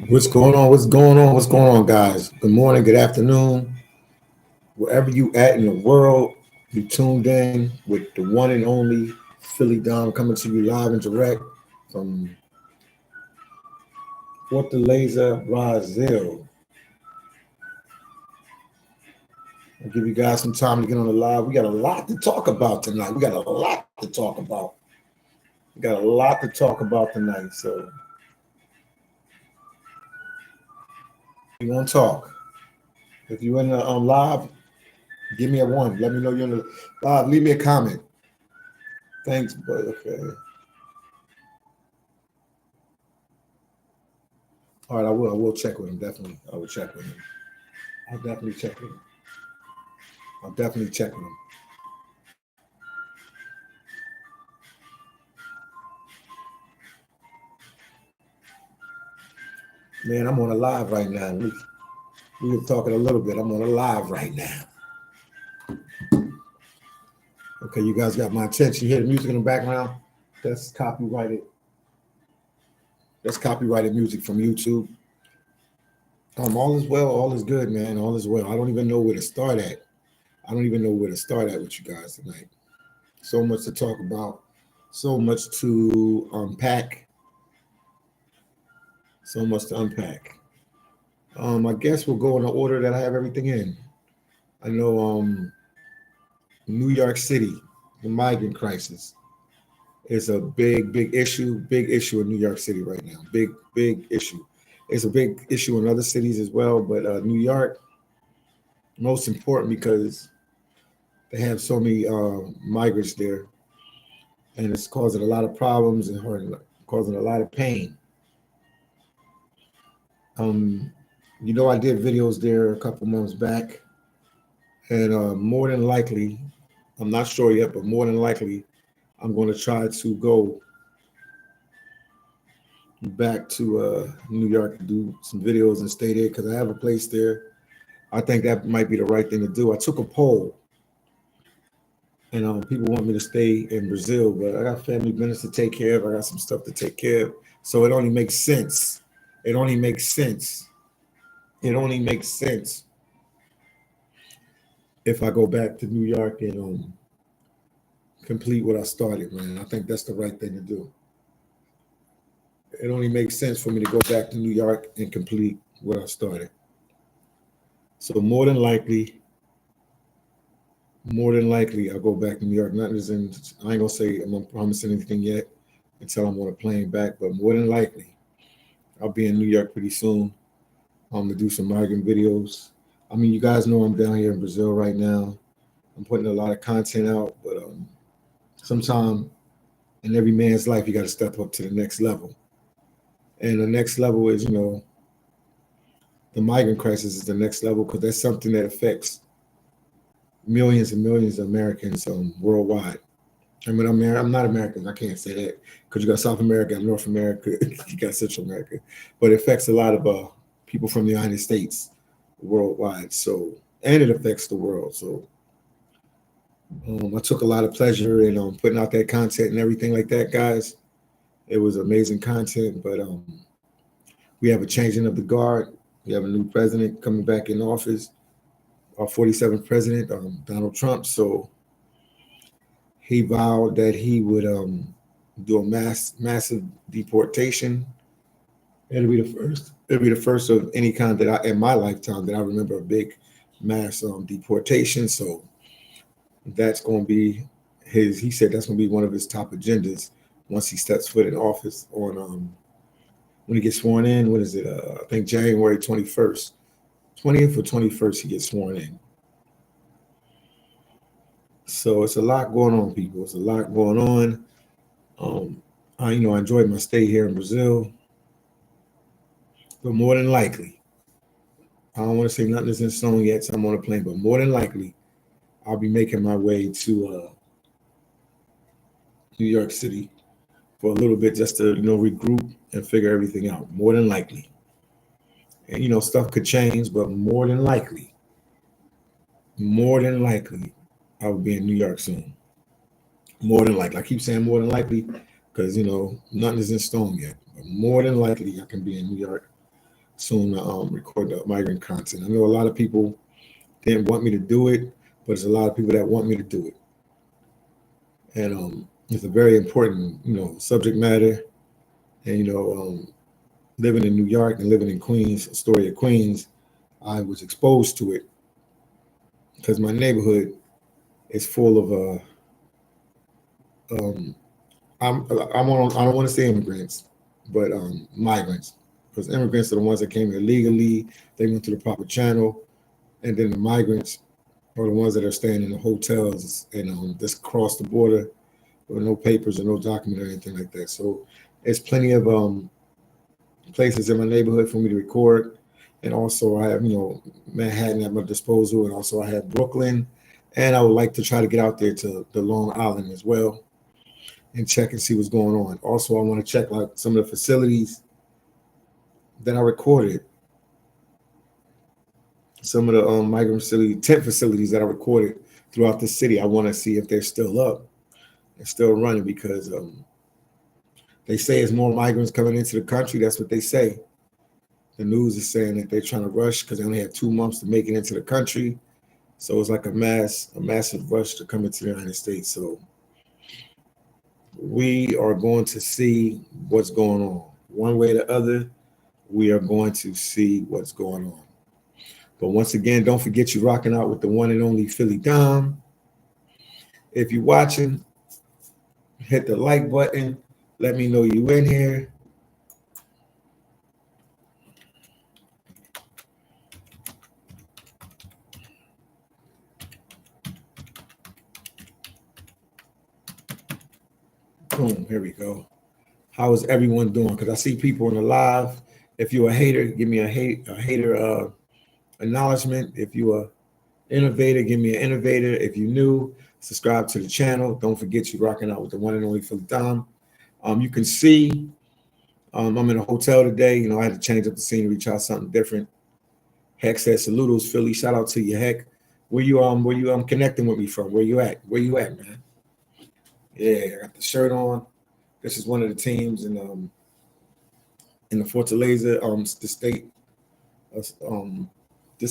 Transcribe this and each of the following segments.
What's going on? What's going on? What's going on, guys? Good morning, good afternoon. Wherever you at in the world, you tuned in with the one and only phillydom coming to you live and direct from Fortaleza, Brazil. I'll give you guys some time to get on the live. We got a lot to talk about tonight. We got a lot to talk about. We got a lot to talk about tonight. So you want to talk? If you're in the live, give me a one. Let me know you're in the live. Leave me a comment. Thanks, but okay. All right, I will. I will check with him. Definitely, I will check with him. I'll definitely check with him. I'll definitely check with him. Man, I'm on a live right now. We were talking a little bit. I'm on a live right now. Okay, you guys got my attention. You hear the music in the background? That's copyrighted. That's copyrighted music from YouTube. All is well. All is good, man. All is well. I don't even know where to start at. I don't even know where to start at with you guys tonight. So much to talk about. So much to unpack. So much to unpack. I guess we'll go in the order that I have everything in. I know New York City, the migrant crisis is a big issue in New York City right now. Big issue. It's a big issue in other cities as well, but New York, most important because they have so many migrants there, and it's causing a lot of problems and causing a lot of pain. Um, I did videos there a couple months back, and more than likely, I'm not sure yet, but more than likely, I'm going to try to go back to New York to do some videos and stay there because I have a place there. I think that might be the right thing to do. I took a poll, and people want me to stay in Brazil, but I got family business to take care of. I got some stuff to take care of, so it only makes sense. It only makes sense. It only makes sense if I go back to New York and complete what I started, man. I think that's the right thing to do. It only makes sense for me to go back to New York and complete what I started. So more than likely, I'll go back to New York. Not as in, I ain't gonna say I'm gonna promise anything yet until I'm on a plane back, but more than likely, I'll be in New York pretty soon. To do some migrant videos. I mean, you guys know I'm down here in Brazil right now. I'm putting a lot of content out, but sometime in every man's life, you got to step up to the next level. And the next level is, the migrant crisis is the next level because that's something that affects millions and millions of Americans worldwide. I mean, I'm not American. I can't say that because you got South America, North America, you got Central America, but it affects a lot of people from the United States worldwide. So, and it affects the world. So, I took a lot of pleasure in putting out that content and everything like that, guys. It was amazing content, but we have a changing of the guard. We have a new president coming back in office, our 47th president, Donald Trump. So he vowed that he would do a massive deportation. It'll be the first. It'll be the first of any kind that in my lifetime that I remember a big mass deportation. So that's going to be his. He said that's going to be one of his top agendas once he steps foot in office on when he gets sworn in. What is it? I think January 21st, 20th or 21st, he gets sworn in. So it's a lot going on, people. It's a lot going on. I enjoyed my stay here in Brazil, but more than likely, I don't want to say nothing is in stone yet, so I'm on a plane. But more than likely, I'll be making my way to New York City for a little bit just to regroup and figure everything out. More than likely, and stuff could change, but more than likely, I will be in New York soon. More than likely, I keep saying more than likely because nothing is in stone yet. But more than likely, I can be in New York soon to record the migrant content. I know a lot of people didn't want me to do it, but there's a lot of people that want me to do it. And it's a very important, subject matter. And living in New York and living in Queens, Astoria, Queens, I was exposed to it because my neighborhood is full of I don't want to say immigrants, but migrants, because immigrants are the ones that came here legally. They went through the proper channel, and then the migrants are the ones that are staying in the hotels and just cross the border with no papers or no document or anything like that. So there's plenty of places in my neighborhood for me to record, and also I have Manhattan at my disposal, and also I have Brooklyn, and I would like to try to get out there to the Long Island as well and check and see what's going on. Also, I want to check like some of the facilities that I recorded, some of the migrant facility tent facilities that I recorded throughout the city. I want to see if they're still up and still running, because they say there's more migrants coming into the country. That's what they say. The news is saying that they're trying to rush because they only have 2 months to make it into the country. So it's like a massive rush to come into the United States. So we are going to see what's going on. One way or the other, we are going to see what's going on. But once again, don't forget you're rocking out with the one and only phillydom. If you're watching, hit the like button. Let me know you in here. Boom, here we go. How is everyone doing? Because I see people in the live. If you're a hater, give me a hater acknowledgement. If you're an innovator, give me an innovator. If you're new, subscribe to the channel. Don't forget you're rocking out with the one and only phillydom. You can see I'm in a hotel today. I had to change up the scenery, try something different. Heck said, "Saludos, Philly." Shout out to you, Heck. Where you connecting with me from? Where you at? Where you at, man? Yeah, I got the shirt on. This is one of the teams in the Fortaleza, the state. This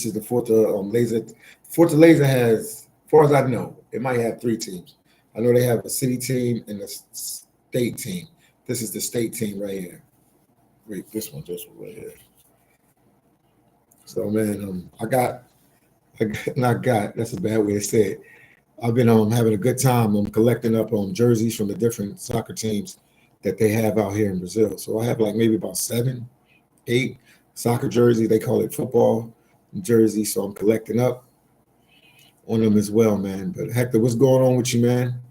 is the Fortaleza. Fortaleza has, as far as I know, it might have 3 teams. I know they have a city team and a state team. This is the state team right here. Wait, this one right here. So man, that's a bad way to say it. I've been having a good time. I'm collecting up jerseys from the different soccer teams that they have out here in Brazil. So I have like maybe about 7, 8 soccer jerseys. They call it football jerseys. So I'm collecting up on them as well, man. But Hector, what's going on with you, man?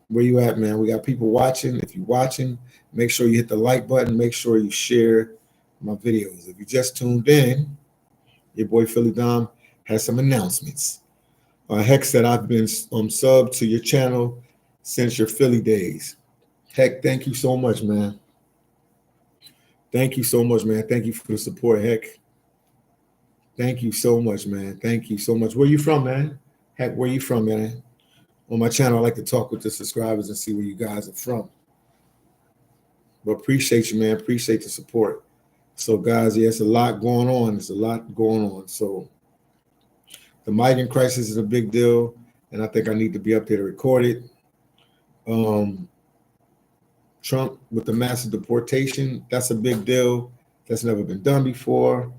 Where you at, man? We got people watching. If you're watching, make sure you hit the like button. Make sure you share my videos. If you just tuned in, your boy phillydom has some announcements. Heck said, I've been subbed to your channel since your Philly days. Heck, thank you so much, man. Thank you so much, man. Thank you for the support, Heck. Thank you so much, man. Thank you so much. Where you from, man? Heck, where you from, man? On my channel, I like to talk with the subscribers and see where you guys are from. But appreciate you, man. Appreciate the support. So, guys, yeah, it's a lot going on. There's a lot going on. So, the migrant crisis is a big deal, and I think I need to be up there to record it. Trump with the massive deportation, that's a big deal. That's never been done before.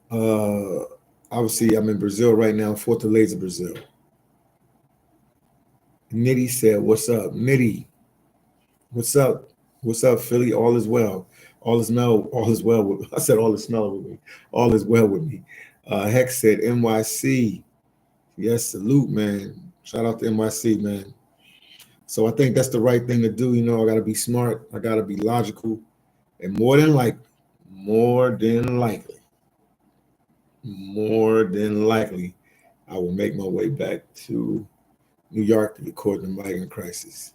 Obviously, I'm in Brazil right now, Fortaleza, Brazil. Nitty said, "What's up, Nitty? What's up? What's up, Philly? All is well. All is well. I said all is smell with me. All is well with me." Heck said, "NYC. Yes, salute, man. Shout out to NYC, man." So I think that's the right thing to do. I got to be smart. I got to be logical. And more than likely, I will make my way back to New York to record the migrant crisis.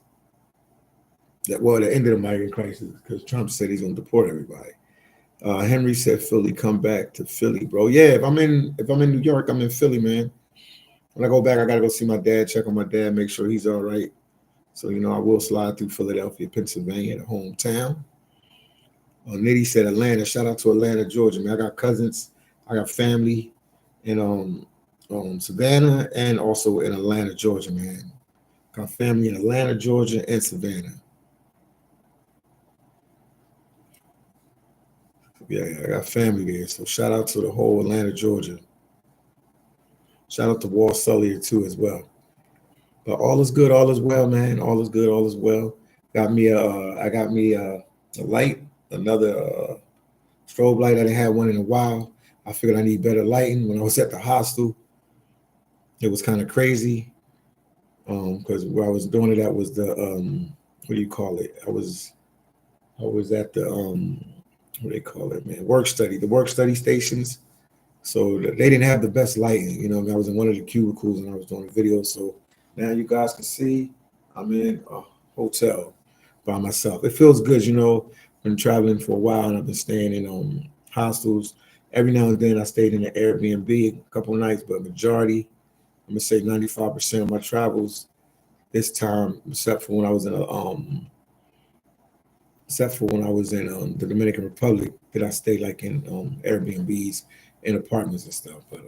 The end of the migrant crisis, because Trump said he's going to deport everybody. Henry said, "Philly, come back to Philly, bro." Yeah, if I'm in New York, I'm in Philly, man. When I go back, I got to go see my dad, check on my dad, make sure he's all right. So, I will slide through Philadelphia, Pennsylvania, the hometown. Nitty said Atlanta. Shout out to Atlanta, Georgia, man. I got cousins, I got family in Savannah and also in Atlanta, Georgia, man. Got family in Atlanta, Georgia, and Savannah. Yeah, I got family there. So shout out to the whole Atlanta, Georgia. Shout out to Wall Sullier too as well. But all is good, all is well, man. All is good, all is well. I got me a light, another strobe light. I didn't have one in a while. I figured I need better lighting. When I was at the hostel, it was kind of crazy because where I was doing it at was the what do you call it? I was at the what do they call it, man? The work study stations. So they didn't have the best lighting. You know, I was in one of the cubicles and I was doing a video. So now you guys can see I'm in a hotel by myself. It feels good, you know, been traveling for a while and I've been staying in hostels. Every now and then I stayed in an Airbnb a couple of nights, but majority, I'm gonna say 95% of my travels this time, except for when I was in the Dominican Republic, that I stayed like in Airbnbs and apartments and stuff. But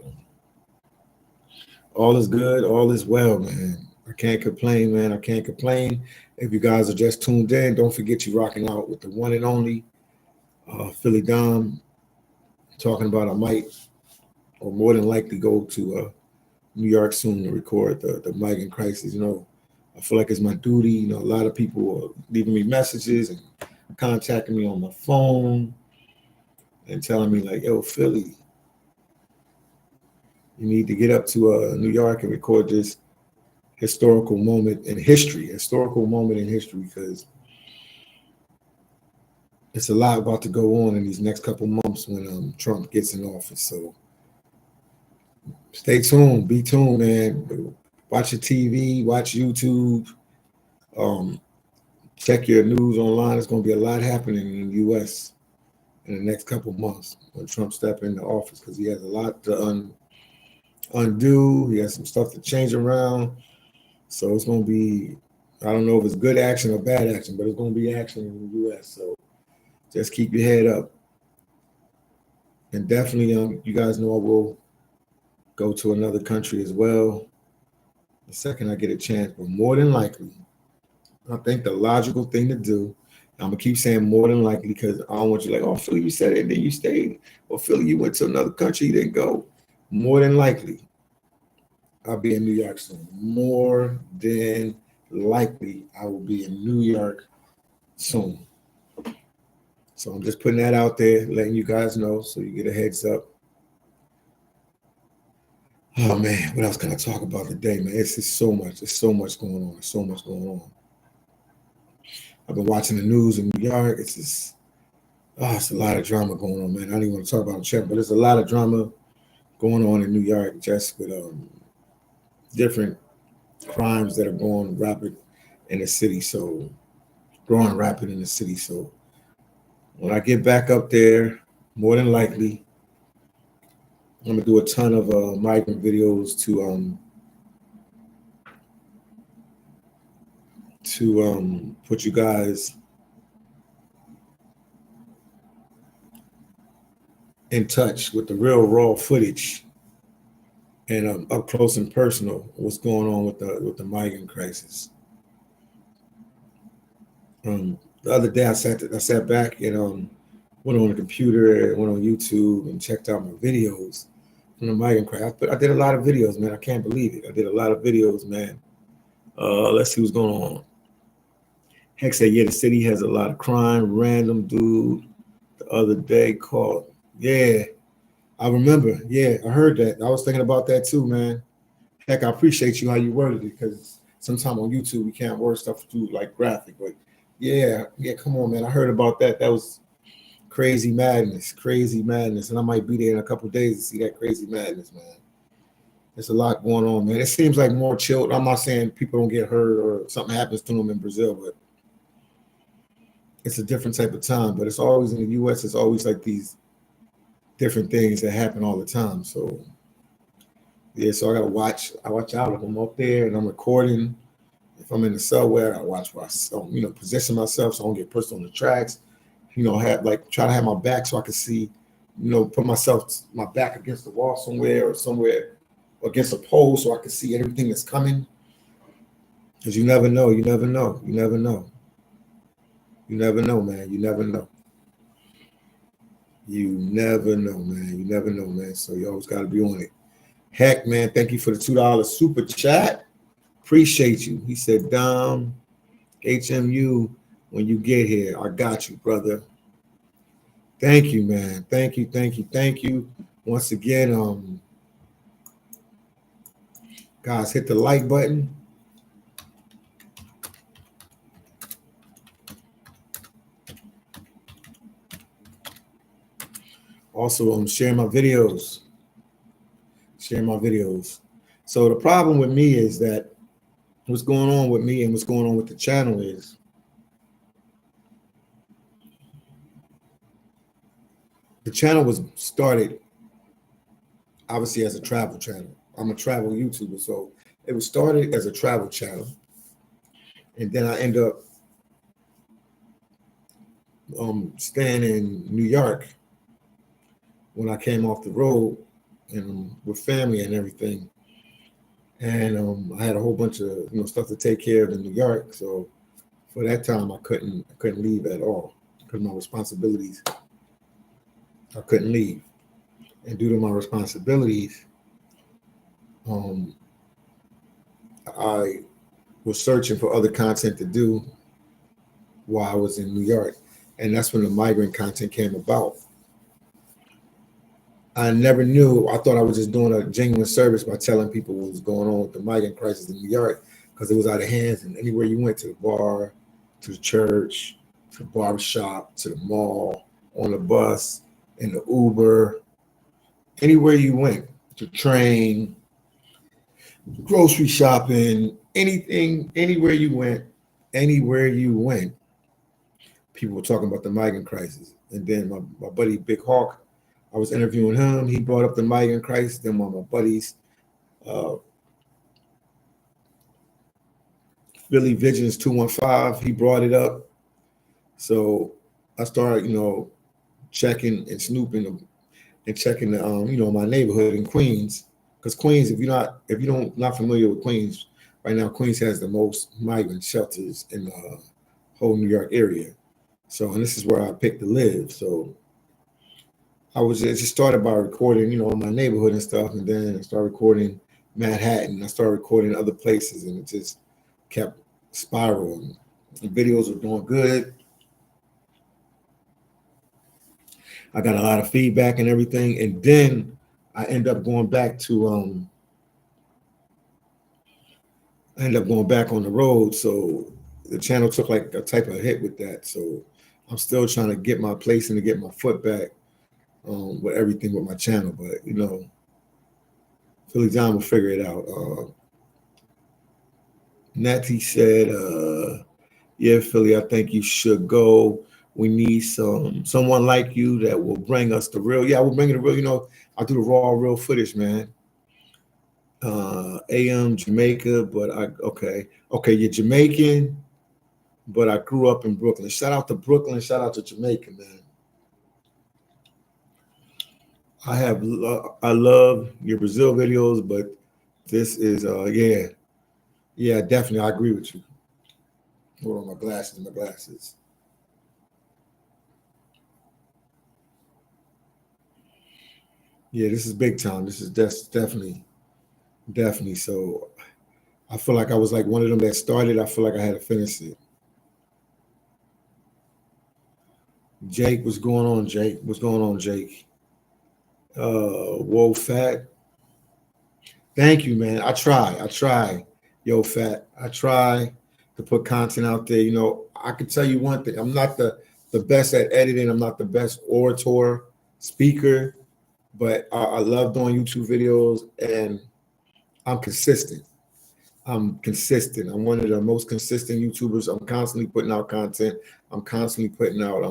all is good, all is well, man. I can't complain, man. I can't complain. If you guys are just tuned in, don't forget you rocking out with the one and only phillydom, talking about I might or more than likely go to New York soon to record the migrant crisis. You know, I feel like it's my duty. You know, a lot of people are leaving me messages and contacting me on my phone and telling me like, yo, Philly, you need to get up to New York and record this historical moment in history, because it's a lot about to go on in these next couple months when Trump gets in office. So stay tuned, be tuned, man. Watch your TV, watch YouTube, check your news online. There's going to be a lot happening in the U.S. in the next couple months when Trump steps into office because he has a lot to undo. He has some stuff to change around. So it's going to be, I don't know if it's good action or bad action, but it's going to be action in the U.S. So just keep your head up. And definitely, you guys know I will go to another country as well the second I get a chance. But more than likely, I think the logical thing to do, I'm going to keep saying more than likely because I don't want you like, oh, Philly, you said it, and then you stayed. Or Philly, you went to another country, you didn't go. More than likely, I'll be in New York soon. More than likely, I will be in New York soon. So I'm just putting that out there, letting you guys know so you get a heads up. Oh man, what else can I talk about today, man? It's just so much. There's so much going on. There's so much going on. I've been watching the news in New York. It's just, it's a lot of drama going on, man. I don't even want to talk about Trump, but there's a lot of drama going on in New York just with different crimes that are going rapid in the city. So growing rapid in the city. So when I get back up there, more than likely, I'm gonna do a ton of migrant videos to put you guys in touch with the real raw footage and up close and personal what's going on with the migrant crisis. The other day I sat back and went on the computer and went on YouTube and checked out my videos from the migrant crisis. But I did a lot of videos, man. I can't believe it. I did a lot of videos, man. Let's see what's going on. Heck said, yeah, the city has a lot of crime. Random dude the other day called. Yeah, I remember. Yeah, I heard that. I was thinking about that too, man. Heck, I appreciate you how you worded it because sometimes on YouTube we can't word stuff too like graphic. But yeah, come on, man. I heard about that. That was crazy madness, and I might be there in a couple of days to see that crazy madness, man. There's a lot going on, man. It seems like more chilled. I'm not saying people don't get hurt or something happens to them in Brazil, but it's a different type of time. But it's always in the U.S. It's always like these different things that happen all the time. So yeah, so I gotta watch. I watch out if I'm up there and I'm recording. If I'm in the subway, I watch where I, position myself so I don't get pushed on the tracks. try to have my back so I could see, put my back against the wall somewhere or somewhere against a pole so I could see everything that's coming. Because you never know, you never know, you never know. You never know, man. You never know. You never know, man. You never know, man. So you always got to be on it. Heck, man, thank you for the $2 super chat. Appreciate you. He said, Dom, HMU, when you get here, I got you, brother. Thank you, man. Thank you, thank you, thank you. Once again, guys, hit the like button. Also, share my videos. Share my videos. So the problem with me is that what's going on with me and what's going on with the channel is the channel was started obviously as a travel channel. I'm a travel YouTuber, so it was started as a travel channel. And then I end up staying in New York when I came off the road and with family and everything. And I had a whole bunch of stuff to take care of in New York. So for that time, I couldn't leave at all because my responsibilities. I couldn't leave, and due to my responsibilities, I was searching for other content to do while I was in New York, and that's when the migrant content came about. I never knew. I thought I was just doing a genuine service by telling people what was going on with the migrant crisis in New York because it was out of hands. And anywhere you went, to the bar, to the church, to the barbershop, to the mall, on the bus, in the Uber, anywhere you went, to train, grocery shopping, anything, anywhere you went, people were talking about the migrant crisis. And then my buddy Big Hawk, I was interviewing him. He brought up the migrant crisis. Then one of my buddies, Philly Vigilance 215, he brought it up. So I started, checking and snooping and checking the, my neighborhood in Queens. Because Queens, if you're not familiar with Queens, right now Queens has the most migrant shelters in the whole New York area. So, and this is where I picked to live. So it just started by recording, my neighborhood and stuff, and then I started recording Manhattan. I started recording other places, and it just kept spiraling. The videos were doing good. I got a lot of feedback and everything, and then I end up going back to I ended up going back on the road. So the channel took like a type of hit with that. So I'm still trying to get my place and to get my foot back with everything with my channel. But phillydom will figure it out. Natty said, yeah, Philly, I think you should go. We need someone like you that will bring us the real. Yeah, I will bring you the real. I do the raw, real footage, man. AM Jamaica, but okay, you're Jamaican, but I grew up in Brooklyn. Shout out to Brooklyn. Shout out to Jamaica, man. I love your Brazil videos, but this is yeah, definitely. I agree with you. Hold on, my glasses. Yeah, this is big time. This is definitely. So I feel like I was like one of them that started. I feel like I had to finish it. Jake, what's going on, Jake? What's going on, Jake? Whoa, Fat. Thank you, man. I try. Yo, Fat. I try to put content out there. I can tell you one thing. I'm not the best at editing. I'm not the best orator, speaker, but I love doing YouTube videos, and I'm consistent. I'm one of the most consistent YouTubers. I'm constantly putting out content. I'm constantly putting out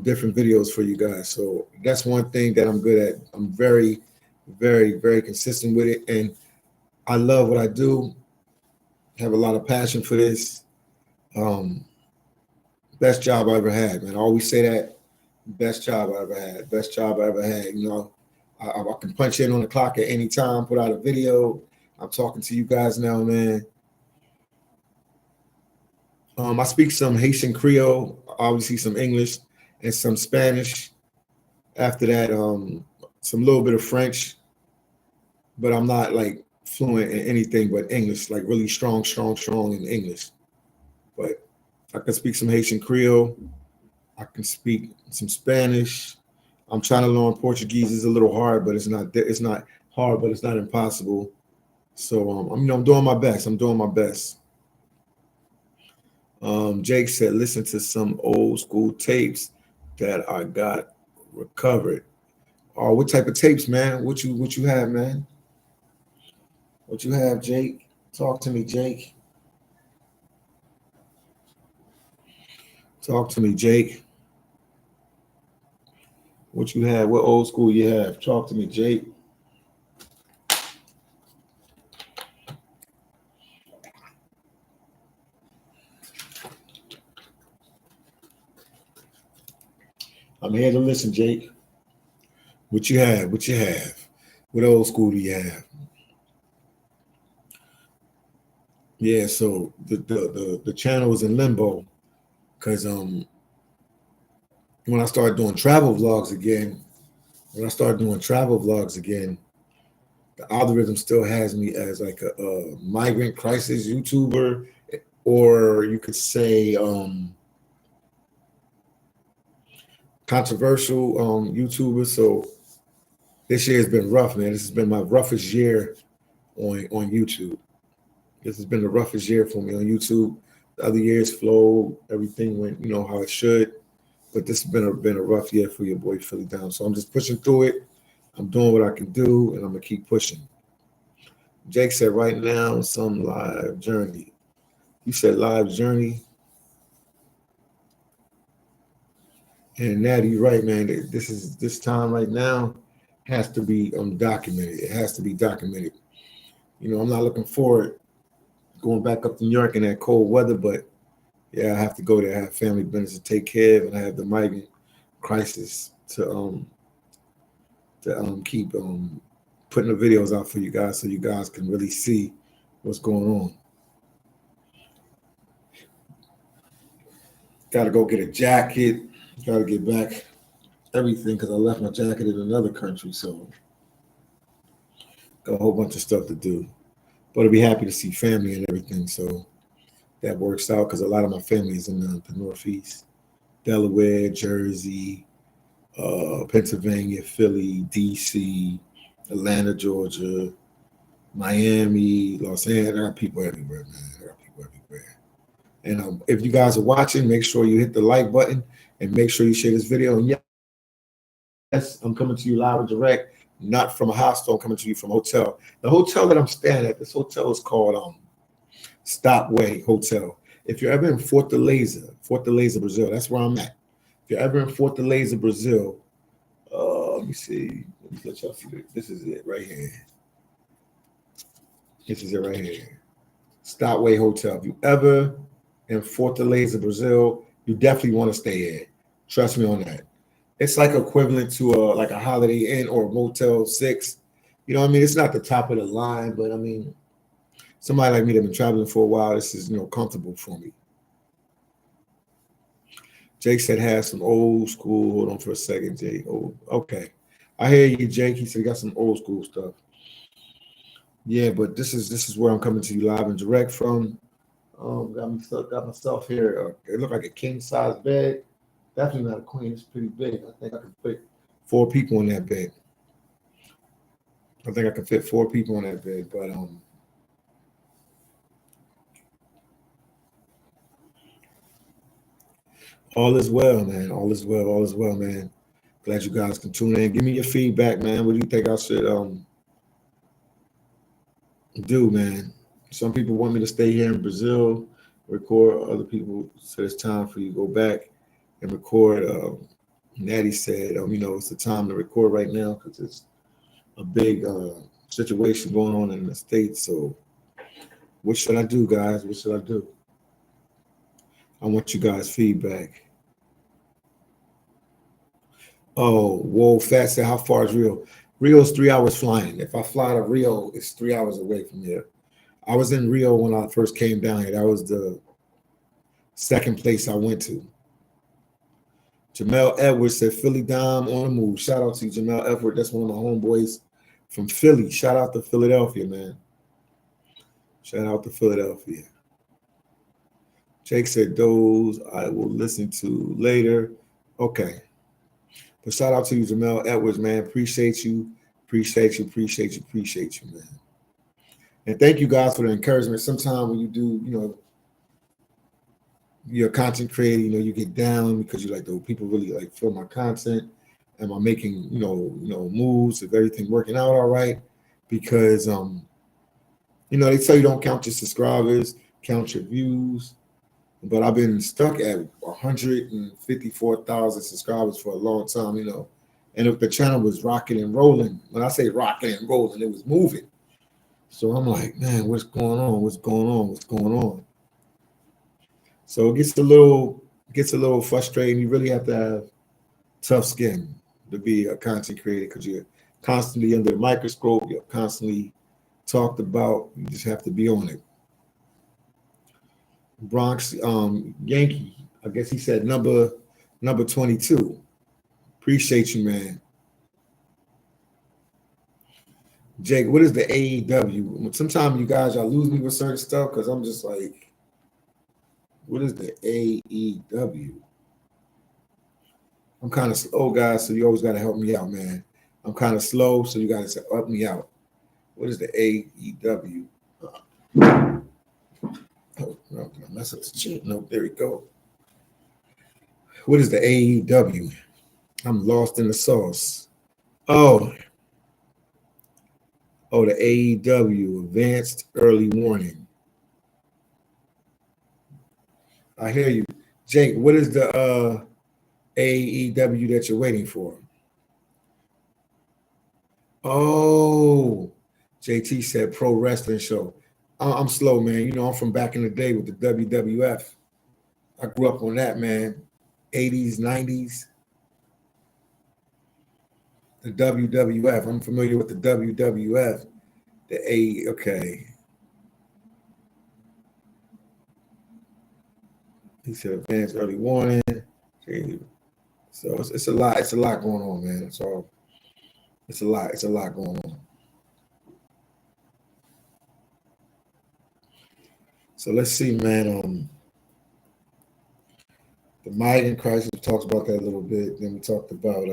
different videos for you guys. So that's one thing that I'm good at. I'm very, very, very consistent with it, and I love what I do. Have a lot of passion for this. Best job I ever had, man. I always say that. Best job I ever had. Best job I ever had. You know, I can punch in on the clock at any time, put out a video. I'm talking to you guys now, man. I speak some Haitian Creole, obviously some English and some Spanish. After that, some little bit of French, but I'm not like fluent in anything but English, like really strong in English. But I can speak some Haitian Creole. I can speak some Spanish. I'm trying to learn Portuguese. It's a little hard, but it's not hard, but it's not impossible. So I'm doing my best. I'm doing my best. Jake said, listen to some old school tapes that I got recovered. Oh, what type of tapes, man? What you have, man? What you have, Jake? Talk to me, Jake. Talk to me, Jake. What you have? What old school you have? Talk to me, Jake. I'm here to listen, Jake. What you have? What you have? What old school do you have? Yeah, so the channel is in limbo because when I started doing travel vlogs again, the algorithm still has me as like a migrant crisis YouTuber, or you could say controversial YouTuber. So this year has been rough, man. This has been my roughest year on YouTube. This has been the roughest year for me on YouTube. The other years flowed, everything went, how it should. But this has been a rough year for your boy phillydom. So I'm just pushing through it. I'm doing what I can do, and I'm gonna keep pushing. Jake said, right now, some live journey. You said live journey. And Natty, you're right, man. This time right now has to be documented. It has to be documented. I'm not looking forward going back up to New York in that cold weather, but yeah, I have to go there. I have family business to take care of, and I have the migrant crisis to keep putting the videos out for you guys so you guys can really see what's going on. Got to go get a jacket. Got to get back everything because I left my jacket in another country, so got a whole bunch of stuff to do. But I'll be happy to see family and everything, so that works out because a lot of my family is in the Northeast, Delaware, Jersey, Pennsylvania, Philly, DC, Atlanta, Georgia, Miami, Los Angeles. There are people everywhere, man. There are people everywhere. And if you guys are watching, make sure you hit the like button and make sure you share this video. And yes, I'm coming to you live and direct, not from a hostel. I'm coming to you from a hotel. The hotel that I'm staying at, this hotel is called ShifuWayne Hotel. If you're ever in Fortaleza, Brazil, that's where I'm at. If you're ever in Fortaleza, Brazil, let me see. Let me let y'all see this. This is it right here. This is it right here. ShifuWayne Hotel. If you ever in Fortaleza, Brazil, you definitely want to stay here. Trust me on that. It's like equivalent to like a Holiday Inn or a Motel 6. You know what I mean? It's not the top of the line, but I mean, somebody like me that's been traveling for a while, this is comfortable for me. Jake said has some old school. Hold on for a second, Jake. Oh, okay. I hear you, Jake. He said he got some old school stuff. Yeah, but this is where I'm coming to you live and direct from. Got myself here. It looked like a king size bed. Definitely not a queen. It's pretty big. I think I can fit 4 people in that bed. I think I can fit 4 people in that bed, but all is well, man. All is well. All is well, man. Glad you guys can tune in. Give me your feedback, man. What do you think I should do, man? Some people want me to stay here in Brazil, record. Other people said it's time for you to go back and record. Natty said, it's the time to record right now because it's a big situation going on in the States. So what should I do, guys? What should I do? I want you guys' feedback. Oh, whoa, Fat said, how far is Rio? Rio's 3 hours flying. If I fly to Rio, it's 3 hours away from here. I was in Rio when I first came down here. That was the second place I went to. Jamel Edwards said, Philly Dom on the move. Shout out to you, Jamel Edwards. That's one of my homeboys from Philly. Shout out to Philadelphia, man. Shout out to Philadelphia. Jake said, those I will listen to later. Okay. But shout out to you, Jamel Edwards, man. Appreciate you. Appreciate you, man. And thank you guys for the encouragement. Sometimes when you do, you're a content creator, you get down because you're like, the people really like feel my content. Am I making, moves? Is everything working out all right? Because they tell you don't count your subscribers, count your views. But I've been stuck at 154,000 subscribers for a long time, And if the channel was rocking and rolling, when I say rocking and rolling, it was moving. So I'm like, man, what's going on? So it gets a little frustrating. You really have to have tough skin to be a content creator because you're constantly under the microscope. You're constantly talked about. You just have to be on it. Bronx Yankee, I guess he said number 22. Appreciate you, man. Jake, what is the AEW? Sometimes you guys, y'all lose me with certain stuff because I'm just like, what is the AEW? I'm kind of slow, guys, so you always got to help me out, man. I'm kind of slow, so you got to help me out. What is the AEW? Oh, no, did I mess up the shit? No, there we go. What is the AEW? I'm lost in the sauce. Oh, the AEW, Advanced Early Warning. I hear you. Jake, what is the AEW that you're waiting for? Oh, JT said pro wrestling show. I'm slow, man. I'm from back in the day with the WWF. I grew up on that, man. 80s, 90s. The WWF. I'm familiar with the WWF. Okay. He said advanced early warning. So it's a lot. It's a lot going on, man. It's a lot going on. So let's see, man. The migrant crisis, we talked about that a little bit. Then we talked about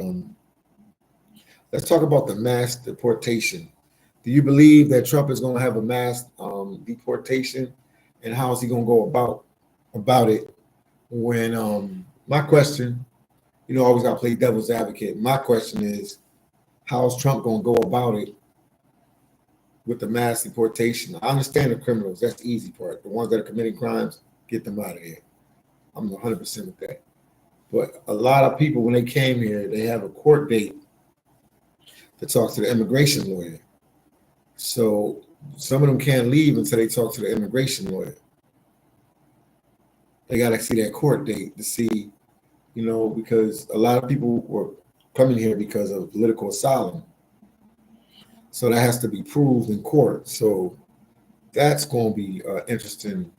let's talk about the mass deportation. Do you believe that Trump is going to have a mass deportation, and how is he going to go about it? When my question, always got to play devil's advocate. My question is, how is Trump going to go about it with the mass deportation? I understand the criminals; that's the easy part. The ones that are committing crimes, get them out of here. I'm 100% with that. But a lot of people, when they came here, they have a court date to talk to the immigration lawyer. So some of them can't leave until they talk to the immigration lawyer. They got to see that court date to see, because a lot of people were coming here because of political asylum. So that has to be proved in court. So that's going to be an interesting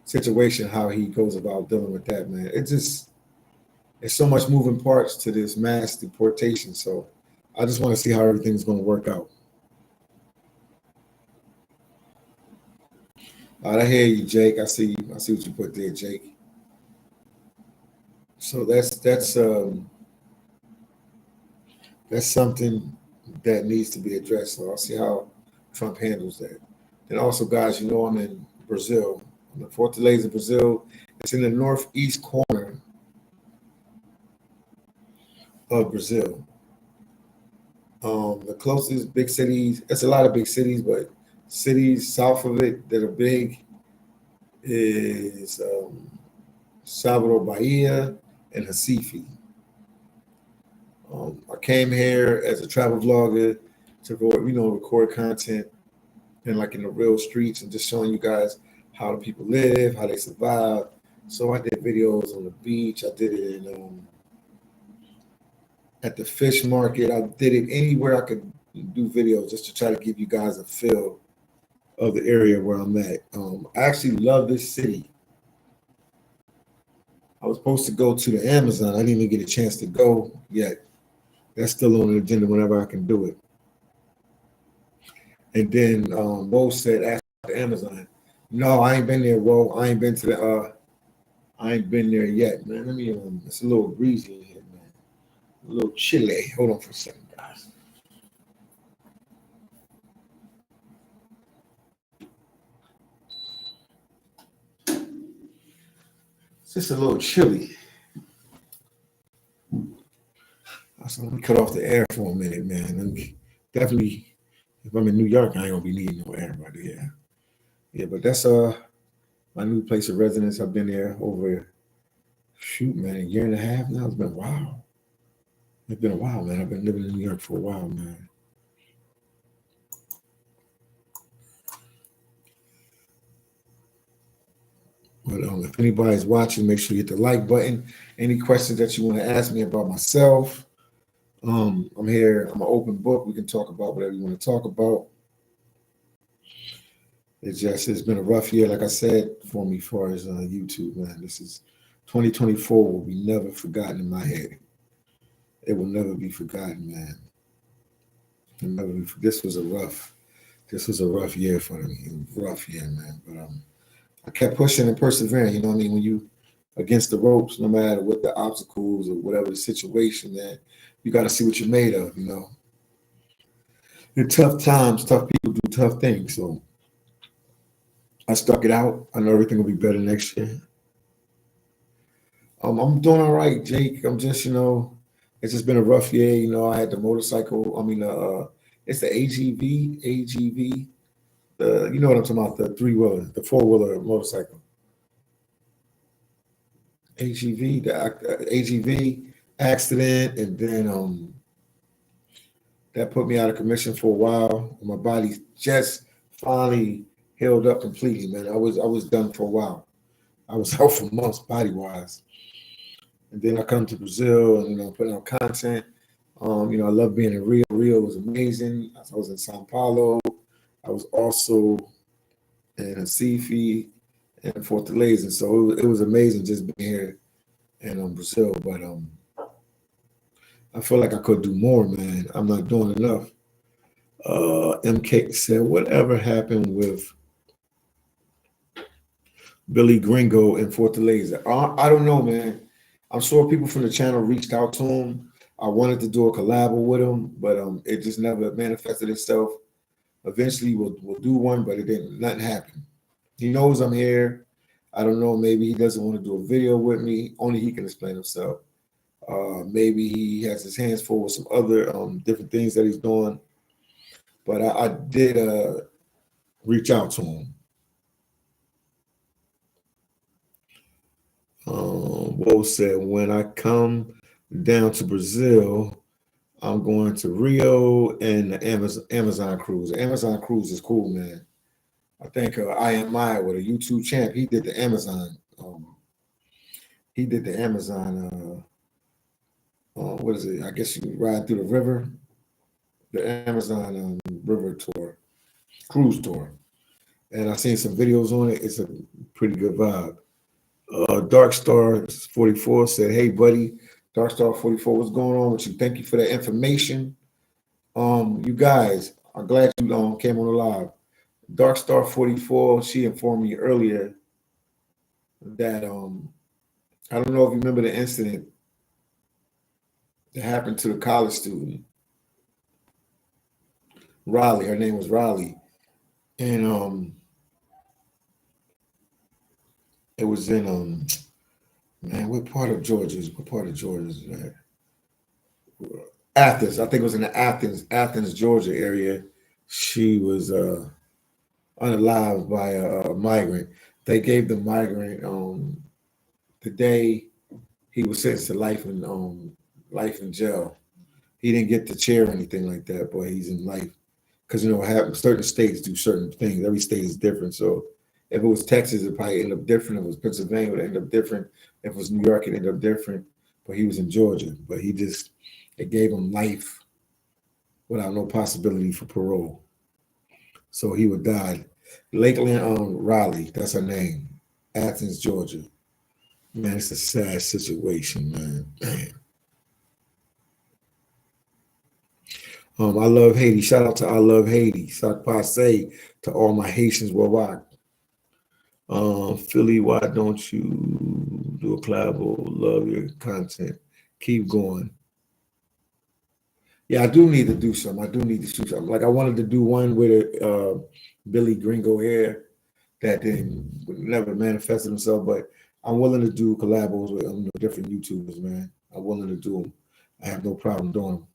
situation, how he goes about dealing with that, man. There's so much moving parts to this mass deportation. So I just want to see how everything's going to work out. All right, I hear you, Jake. I see you. I see what you put there, Jake. So that's something that needs to be addressed. So I'll see how Trump handles that. And also, guys, I'm in Brazil. I'm in Fortaleza, Brazil. It's in the northeast corner of Brazil. The closest big cities, it's a lot of big cities, but cities south of it that are big is Salvador Bahia and Recife. I came here as a travel vlogger to go, record content and like in the real streets and just showing you guys how the people live, how they survive, So I did videos on the beach. I did it in at the fish market. I did it anywhere I could do videos just to try to give you guys a feel of the area where I'm at. I actually love this city. I was supposed to go to the Amazon. I didn't even get a chance to go yet. That's still on the agenda whenever I can do it. And then Mo said, ask the Amazon. No, I ain't been there, Wo. I ain't been to the I ain't been there yet, man. Let me it's a little breezy in here, man. A little chilly. Hold on for a second, guys. It's just a little chilly. So let me cut off the air for a minute, man. Let me definitely, if I'm in New York, I ain't gonna be needing no air, but yeah. Yeah, but that's my new place of residence. I've been there over shoot, man, a year and a half now. It's been a while. It's been a while, man. I've been living in New York for a while, man. But if anybody's watching, make sure you hit the like button. Any questions that you want to ask me about myself, I'm here. I'm an open book. We can talk about whatever you want to talk about. It's been a rough year, like I said, for me as far as YouTube, man. This is 2024 will be never forgotten in my head. It will never be forgotten, man. This was a rough year for me. Rough year, man. But I kept pushing and persevering. You know what I mean? When you against the ropes, no matter what the obstacles or whatever the situation, that you got to see what you're made of. You know, in tough times, tough people do tough things. So I stuck it out. I know everything will be better next year. I'm doing all right, Jake. I'm just, it's just been a rough year. You know, I had the motorcycle. I mean, it's the AGV. You know what I'm talking about? The three-wheeler, the four-wheeler motorcycle. AGV, the AGV accident, and then that put me out of commission for a while. My body just finally healed up completely, man. I was done for a while. I was out for months, body wise. And then I come to Brazil and putting out content. I love being in Rio. Rio was amazing. I was in Sao Paulo. I was also in Recife and Fortaleza. So it was amazing just being here in Brazil. But I feel like I could do more, man. I'm not doing enough. MK said, whatever happened with Billy Gringo in Fortaleza? I don't know, man. I'm sure people from the channel reached out to him. I wanted to do a collab with him, but it just never manifested itself. Eventually, we'll do one, but it didn't. Nothing happened. He knows I'm here. I don't know. Maybe he doesn't want to do a video with me. Only he can explain himself. Maybe he has his hands full with some other different things that he's doing. But I did reach out to him. Bo said, when I come down to Brazil, I'm going to Rio and the Amazon cruise. The Amazon cruise is cool, man. I think IMI with a YouTube champ, he did the Amazon. He did the Amazon. What is it? I guess you ride through the river. The Amazon river tour, cruise tour, and I've seen some videos on it. It's a pretty good vibe. Dark Star 44 said, "Hey, buddy, Dark Star 44, what's going on with you? Thank you for that information. You guys, I'm glad you came on the live. Dark Star 44, she informed me earlier that I don't know if you remember the incident that happened to the college student, Riley. Her name was Riley, and it was in man, what part of Georgia is that? Athens. I think it was in the Athens, Georgia area. She was unalived by a migrant. They gave the migrant the day he was sentenced to life in jail. He didn't get the chair or anything like that, but he's in life because certain states do certain things. Every state is different, so If it was Texas, it probably ended up different. If it was Pennsylvania, it would end up different. If it was New York, it ended up different. But he was in Georgia. But it gave him life without no possibility for parole. So he would die. Lakeland Raleigh, that's her name. Athens, Georgia. Man, it's a sad situation, man. Damn. I love Haiti. Shout out to I love Haiti. Sac passe to all my Haitians worldwide. Philly, why don't you do a collab? Love your content. Keep going. Yeah, I do need to do some. I do need to shoot something. Like I wanted to do one with Billy Gringo here that didn't never manifested himself, but I'm willing to do collabos with different YouTubers, man. I'm willing to do them. I have no problem doing them.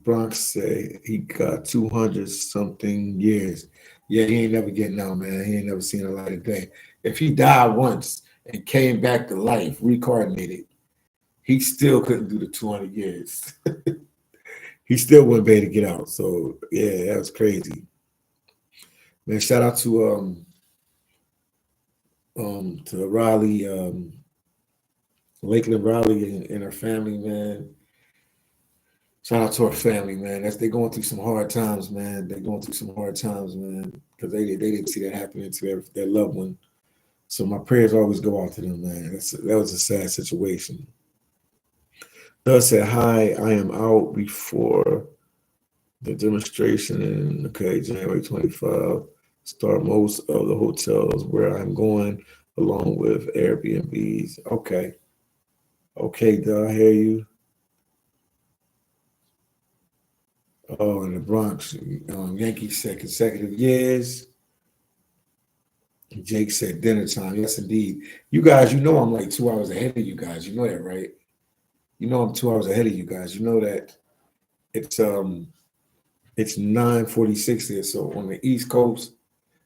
Bronx say he got 200 something years. Yeah, he ain't never getting out, man. He ain't never seen a light of day. If he died once and came back to life, reincarnated, he still couldn't do the 200 years. He still wouldn't be able to get out. So yeah, that was crazy. Man, shout out to Raleigh, Lakeland Raleigh and her family, man. Shout out to our family, man. They're going through some hard times, man. They're going through some hard times, man, because they didn't see that happening to their loved one. So my prayers always go out to them, man. That was a sad situation. Doug said, hi, I am out before the demonstration in, January 25. Start most of the hotels where I'm going, along with Airbnbs. Okay. Okay, Doug, I hear you. Oh, in the Bronx, Yankees said consecutive years. Jake said dinner time. Yes, indeed. You guys, I'm like 2 hours ahead of you guys. You know that, right? You know I'm 2 hours ahead of you guys. You know that it's 9:46 there. So on the East Coast,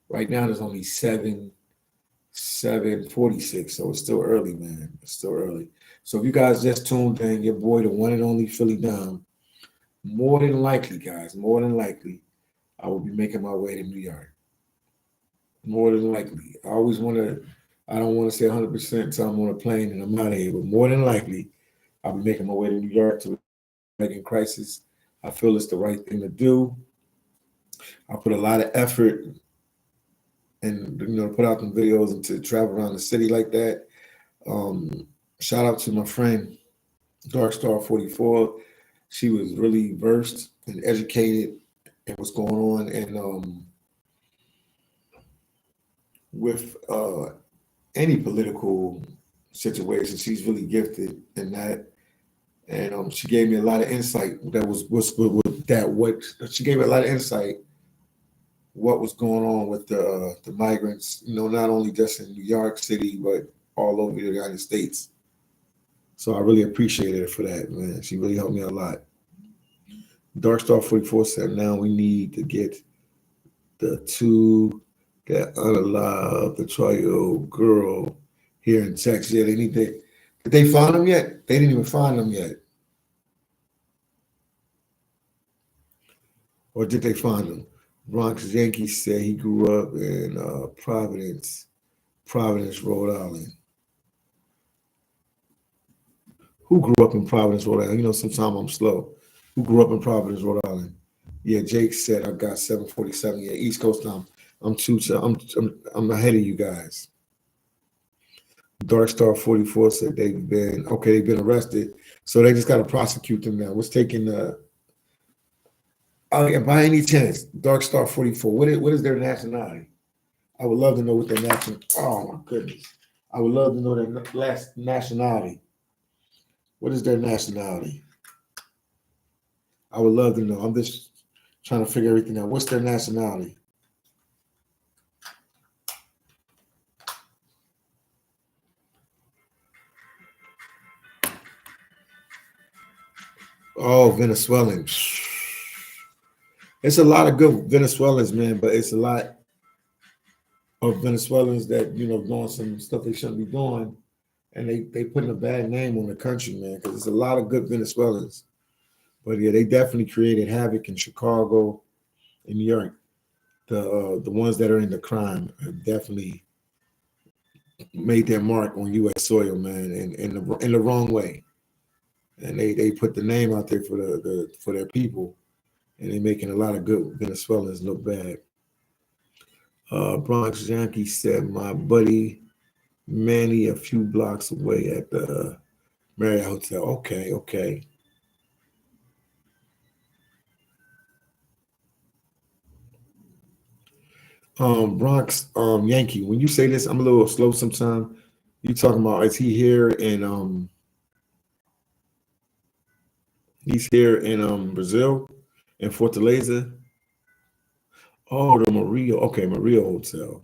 right now there's only 7:46. So it's still early, man. It's still early. So if you guys just tuned in, your boy, the one and only phillydom, more than likely, guys, more than likely, I will be making my way to New York. More than likely. I don't want to say 100% until I'm on a plane and I'm out of here, but more than likely, I'll be making my way to New York to Megan Crisis. I feel it's the right thing to do. I put a lot of effort and put out some videos and to travel around the city like that. Shout out to my friend Darkstar 44. She was really versed and educated in what's going on and with any political situation. She's really gifted in that. And she gave me a lot of insight. She gave me a lot of insight what was going on with the migrants. Not only just in New York City, but all over the United States. So I really appreciated her for that, man. She really helped me a lot. Darkstar 44 said, now we need to get the two that unalive the trio girl here in Texas. Yeah, did they find them yet? They didn't even find them yet. Or did they find them? Bronx Yankee said he grew up in Providence, Rhode Island. Who grew up in Providence, Rhode Island? Sometimes I'm slow. Who grew up in Providence, Rhode Island? Yeah, Jake said I got 7:47. Yeah, East Coast time. I'm ahead of you guys. Darkstar 44 said they've been arrested, so they just got to prosecute them now. What's taking by any chance, Darkstar 44? What is their nationality? I would love to know what their nationality. Oh my goodness, I would love to know their last nationality. What is their nationality? I would love to know. I'm just trying to figure everything out. What's their nationality? Oh, Venezuelan. It's a lot of good Venezuelans, man, but it's a lot of Venezuelans that doing some stuff they shouldn't be doing, and they putting a bad name on the country, man, because there's a lot of good Venezuelans. But yeah, they definitely created havoc in Chicago, in New York. the ones that are in the crime have definitely made their mark on U.S. soil, man, in the wrong way. And they put the name out there for for their people, and they're making a lot of good Venezuelans look bad. Bronx Yankee said, my buddy Manny a few blocks away at the Marriott Hotel. Okay, okay. Bronx Yankee, when you say this, I'm a little slow sometimes. You talking about, is he here in he's here in Brazil, in Fortaleza? Oh, the Maria. Okay, Maria Hotel.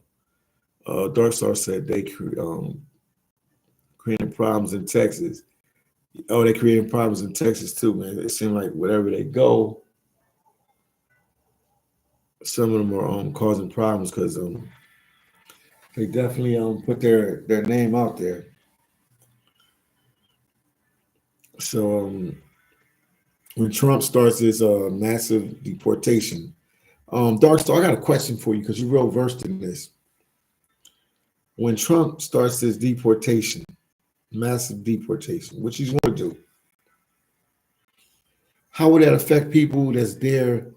Dark Star said they creating problems in Texas. Oh, they creating problems in Texas too, man. It seems like wherever they go, some of them are causing problems because they definitely put their name out there. So when Trump starts his massive deportation, Dark Star, I got a question for you because you're real versed in this. When Trump starts his deportation, massive deportation, which he's going to do, how would that affect people that's there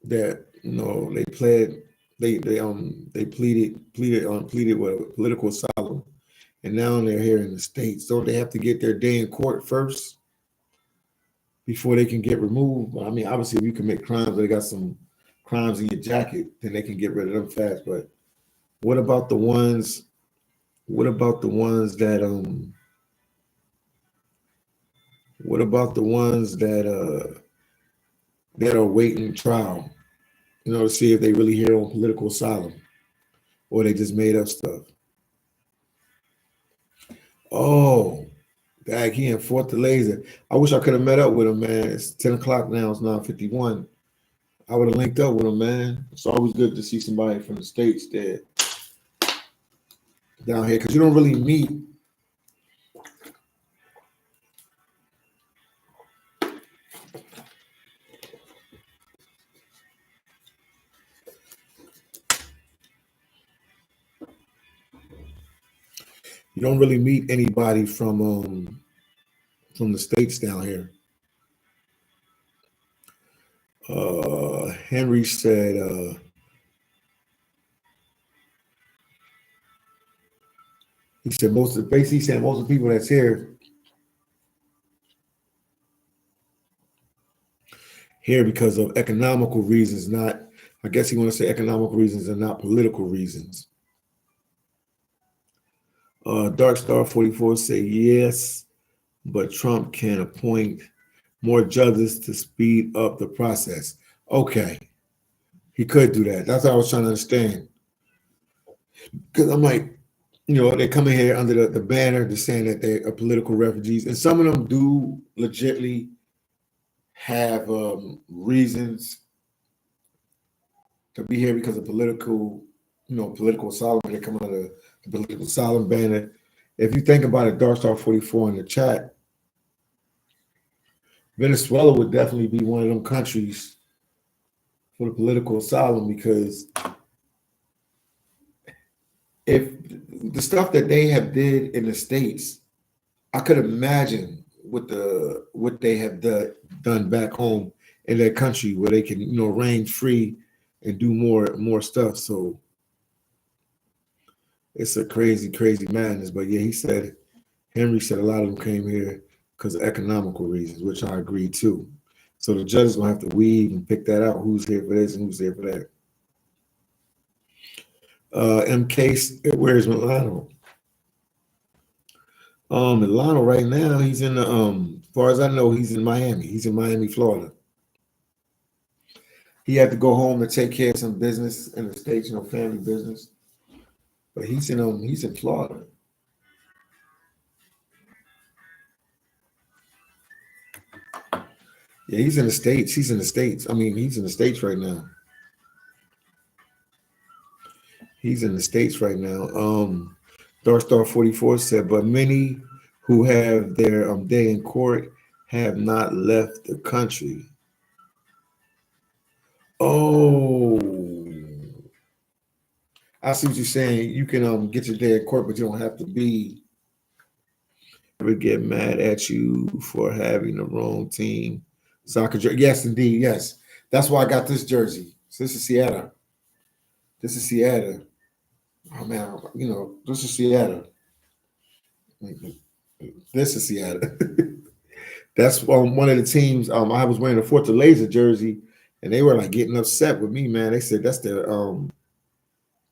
that they pleaded with political asylum, and now they're here in the States? Don't they have to get their day in court first before they can get removed? I mean, obviously, if you commit crimes, they got some crimes in your jacket, then they can get rid of them fast. But what about the ones? What about the ones that What about the ones that are waiting trial? To see if they really here on political asylum or they just made up stuff. Oh, back here in Fortaleza. I wish I could have met up with him, man. It's 10 o'clock now. It's 9:51. I would have linked up with him, man. It's always good to see somebody from the States there down here because you don't really meet. You don't really meet anybody from the States down here. Henry said, he said most of the people that's here because of economical reasons, not, I guess he want to say economical reasons and not political reasons. Dark Star 44 say yes, but Trump can appoint more judges to speed up the process. Okay, he could do that. That's what I was trying to understand. Because I'm like, they come in here under the banner, they're saying that they are political refugees, and some of them do legitimately have reasons to be here because of political asylum. They come under the political asylum banner. If you think about it, Dark Star 44 in the chat, Venezuela would definitely be one of them countries for the political asylum because if the stuff that they have did in the States, I could imagine what they have done back home in their country where they can range free and do more stuff. So it's a crazy madness. But yeah, Henry said a lot of them came here because of economical reasons, which I agree too. So the judges gonna have to weed and pick that out, who's here for this and who's here for that. MK, where's Milano? Milano right now, he's in the as far as I know, he's in Miami. He's in Miami, Florida. He had to go home and take care of some business in the States, family business. But he's in Florida. Yeah, he's in the States. He's in the States. I mean, he's in the States right now. He's in the States right now. Dark Star 44 said, but many who have their day in court have not left the country. Oh, I see what you're saying. You can get your day in court, but you don't have to be ever get mad at you for having the wrong team soccer jersey. Yes, indeed. Yes. That's why I got this jersey. So this is Seattle. This is Seattle. Oh man, this is Seattle. This is Seattle. That's one of the teams. I was wearing a Fortaleza jersey, and they were like getting upset with me, man. They said that's their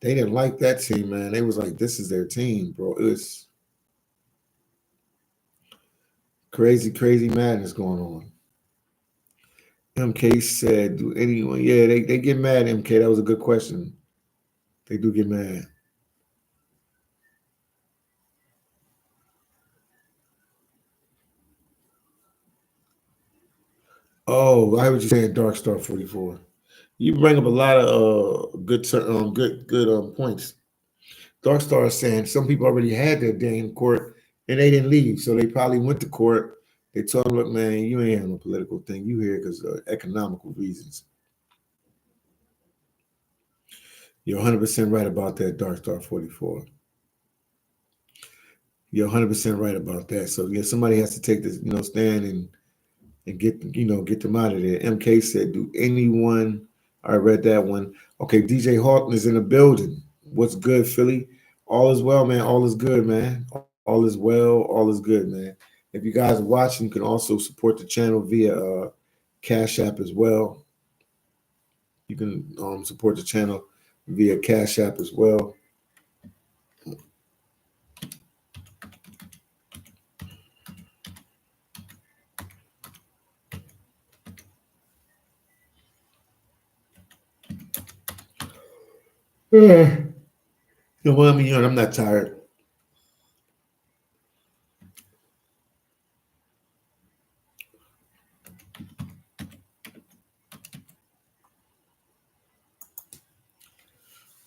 they didn't like that team, man. They was like, this is their team, bro. It was crazy, crazy madness going on. MK said, do anyone? Yeah, they get mad, MK. That was a good question. They do get mad. Oh, I was just saying Dark Star 44. You bring up a lot of good points. Dark Star is saying some people already had their day in court and they didn't leave. So they probably went to court. They told them, look, man, you ain't having a political thing. You here because of economical reasons. You're 100% right about that, Dark Star 44. You're 100% right about that. So yeah, somebody has to take this, stand and get them out of there. MK said, do anyone? I read that one. Okay, DJ Hawton is in the building. What's good, Philly? All is well, man. All is good, man. All is well. All is good, man. If you guys are watching, you can also support the channel via Cash App as well. You can support the channel via Cash App as well. Well, I'm not tired.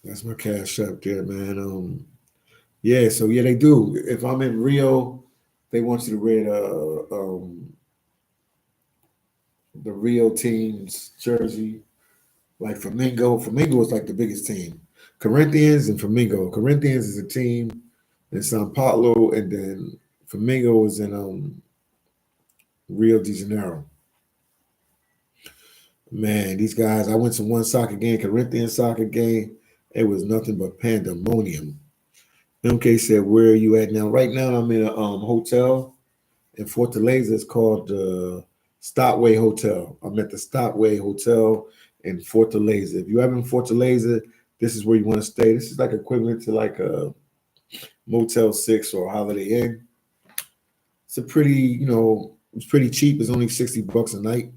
That's my Cash App there, man. Yeah, so yeah, they do. If I'm in Rio, they want you to wear the Rio team's jersey. Like Flamingo. Flamingo is like the biggest team. Corinthians and Flamingo. Corinthians is a team in Sao Paulo, and then Flamingo is in Rio de Janeiro. Man, these guys, I went to one soccer game, Corinthians soccer game. It was nothing but pandemonium. MK said, where are you at now? Right now, I'm in a hotel in Fortaleza. It's called the Stotway Hotel. I'm at the Stotway Hotel in Fortaleza. If you're ever in Fortaleza, this is where you want to stay. This is like equivalent to like a Motel 6 or Holiday Inn. It's a pretty, it's pretty cheap. It's only $60 a night.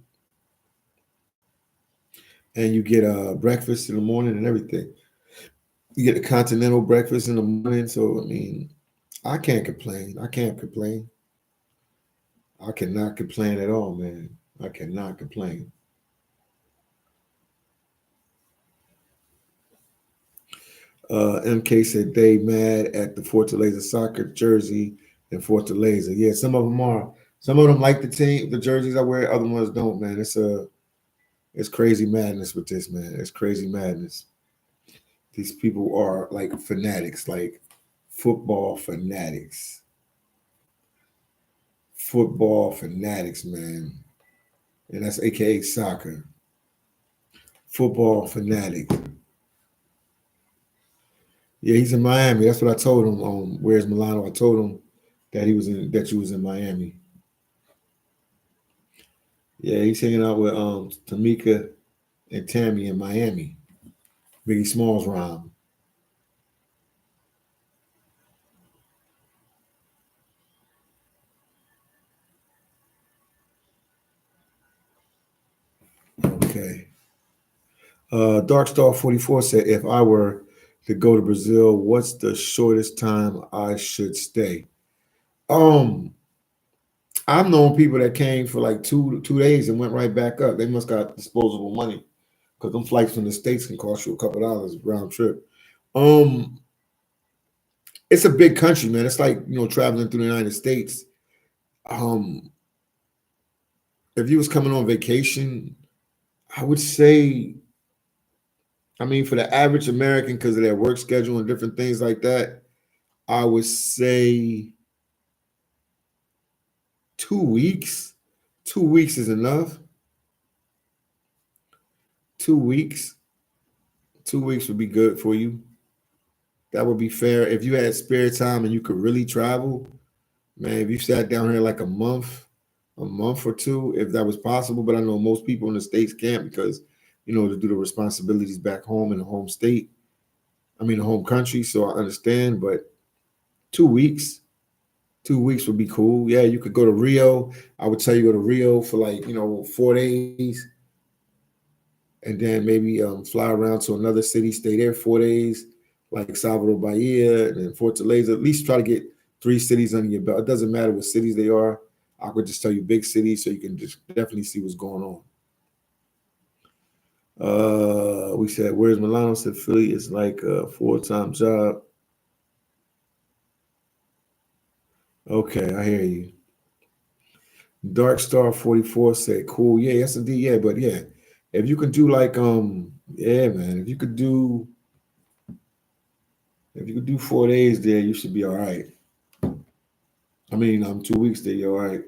And you get breakfast in the morning and everything. You get a continental breakfast in the morning. So, I mean, I can't complain. I can't complain. I cannot complain at all, man. I cannot complain. MK said they mad at the Fortaleza soccer jersey in Fortaleza. Yeah, some of them are. Some of them like the team, the jerseys I wear. Other ones don't, man. It's crazy madness with this, man. It's crazy madness. These people are like fanatics, like football fanatics. Football fanatics, man. And that's AKA soccer. Football fanatic. Yeah, he's in Miami. That's what I told him. Where's Milano? I told him that you was in Miami. Yeah, he's hanging out with Tamika and Tammy in Miami. Biggie Smalls rhyme. Okay. Dark Star 44 said, if I were to go to Brazil, what's the shortest time I should stay? Um, I've known people that came for like 2 days and went right back up. They must got disposable money because them flights from the States can cost you a couple dollars round trip. Um, it's a big country, man. It's like, traveling through the United States. Um, if you was coming on vacation, I would say I mean, for the average American, because of their work schedule and different things like that, I would say 2 weeks. 2 weeks is enough. 2 weeks. 2 weeks would be good for you. That would be fair. If you had spare time and you could really travel, man, if you sat down here like a month or two, if that was possible. But I know most people in the States can't because, to do the responsibilities back home in the home state. I mean, the home country. So I understand, but 2 weeks, 2 weeks would be cool. Yeah, you could go to Rio. I would tell you go to Rio for like, 4 days and then maybe fly around to another city, stay there 4 days, like Salvador Bahia and then Fortaleza. At least try to get 3 cities under your belt. It doesn't matter what cities they are. I could just tell you big cities so you can just definitely see what's going on. We said, where's Milano? Said Philly is like a full-time job. Okay, I hear you. Dark Star 44 said, cool. Yeah, yes indeed. Yeah, but yeah. If you could do like yeah, man, if you could do 4 days there, you should be all right. I mean, 2 weeks there, you're all right.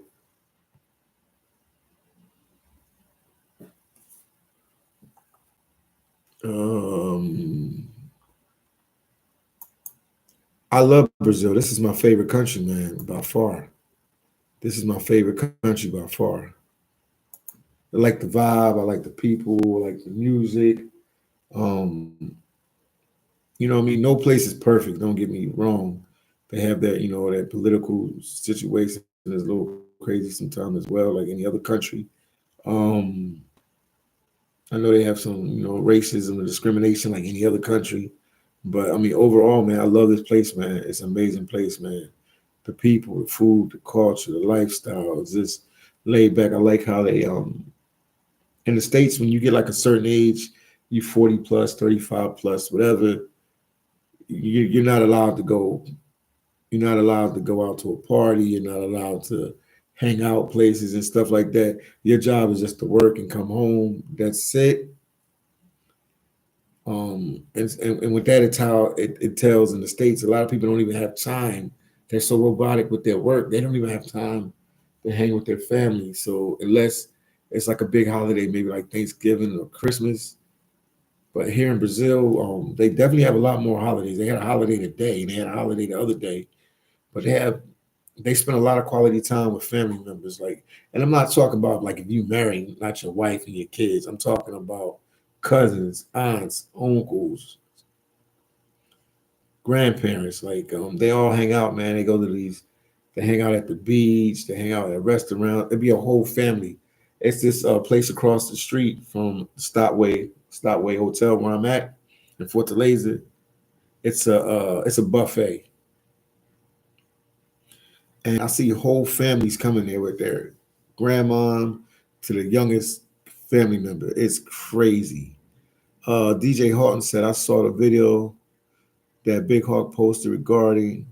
Um I love Brazil. This is my favorite country, man, by far. This is my favorite country by far. I like the vibe, I like the people, I like the music. Um, I mean, no place is perfect, don't get me wrong. They have that, that political situation is a little crazy sometimes as well, like any other country. Um, I know they have some, racism and discrimination like any other country. But I mean, overall, man, I love this place, man. It's an amazing place, man. The people, the food, the culture, the lifestyle. It's just laid back. I like how they in the States when you get like a certain age, you 40 plus, 35 plus, whatever, you're not allowed to go. You're not allowed to go out to a party. You're not allowed to hang out places and stuff like that. Your job is just to work and come home. That's it. And with that, it's how it tells in the States. A lot of people don't even have time. They're so robotic with their work. They don't even have time to hang with their family. So unless it's like a big holiday, maybe like Thanksgiving or Christmas. But here in Brazil, they definitely have a lot more holidays. They had a holiday today, and they had a holiday the other day. But they spend a lot of quality time with family members. Like, and I'm not talking about like if you marry, not your wife and your kids. I'm talking about cousins, aunts, uncles, grandparents. Like, they all hang out, man. They go to these. They hang out at the beach. They hang out at a restaurant. It'd be a whole family. It's this place across the street from Stopway Hotel where I'm at in Fortaleza. It's a buffet, and I see whole families coming there with their grandma to the youngest family member. It's crazy. DJ Horton said, I saw the video that Big Hawk posted regarding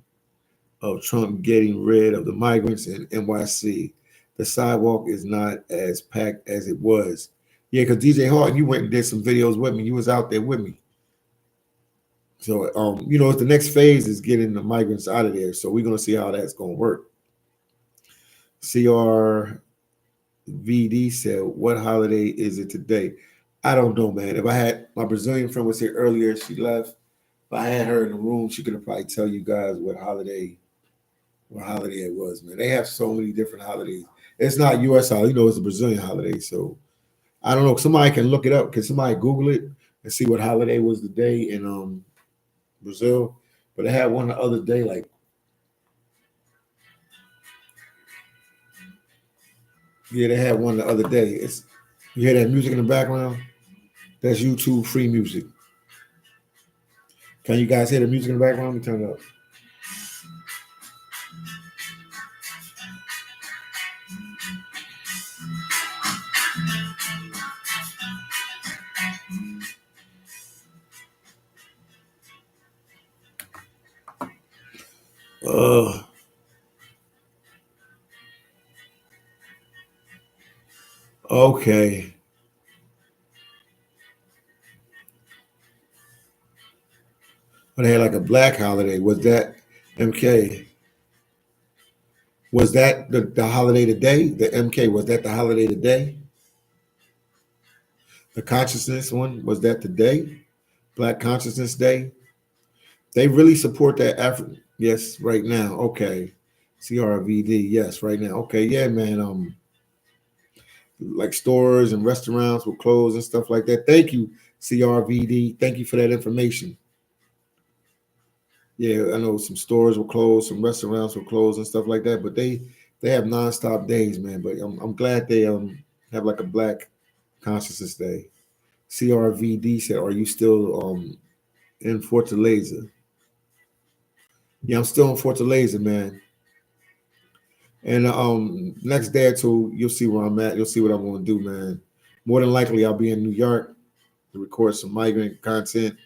of Trump getting rid of the migrants in NYC. The sidewalk is not as packed as it was. Yeah, because DJ Horton, you went and did some videos with me. You was out there with me. So, it's the next phase is getting the migrants out of there. So we're gonna see how that's gonna work. CRVD said, "What holiday is it today?" I don't know, man. If I had my Brazilian friend was here earlier, she left. If I had her in the room, she could have probably tell you guys what holiday it was, man. They have so many different holidays. It's not U.S. holiday, it's a Brazilian holiday. So I don't know. Somebody can look it up. Can somebody Google it and see what holiday was the day in Brazil? But they had one the other day, like yeah, they had one the other day. It's You hear that music in the background? That's YouTube free music. Can you guys hear the music in the background? Let me turn it up. Uh, okay. But they had like a black holiday. Was that MK? Was that the holiday today? The MK, was that the holiday today? The consciousness one, was that today? Black Consciousness Day? They really support that African. Yes, right now. Okay. CRVD. Yes, right now. Okay, yeah, man. Like stores and restaurants will close and stuff like that. Thank you, CRVD. Thank you for that information. Yeah, I know some stores will close, some restaurants will close and stuff like that, but they have nonstop days, man. But I'm glad they have like a Black Consciousness Day. CRVD said, "Are you still in Fortaleza?" Yeah, I'm still in Fortaleza, man. And next day or two, you'll see where I'm at. You'll see what I'm going to do, man. More than likely, I'll be in New York to record some migrant content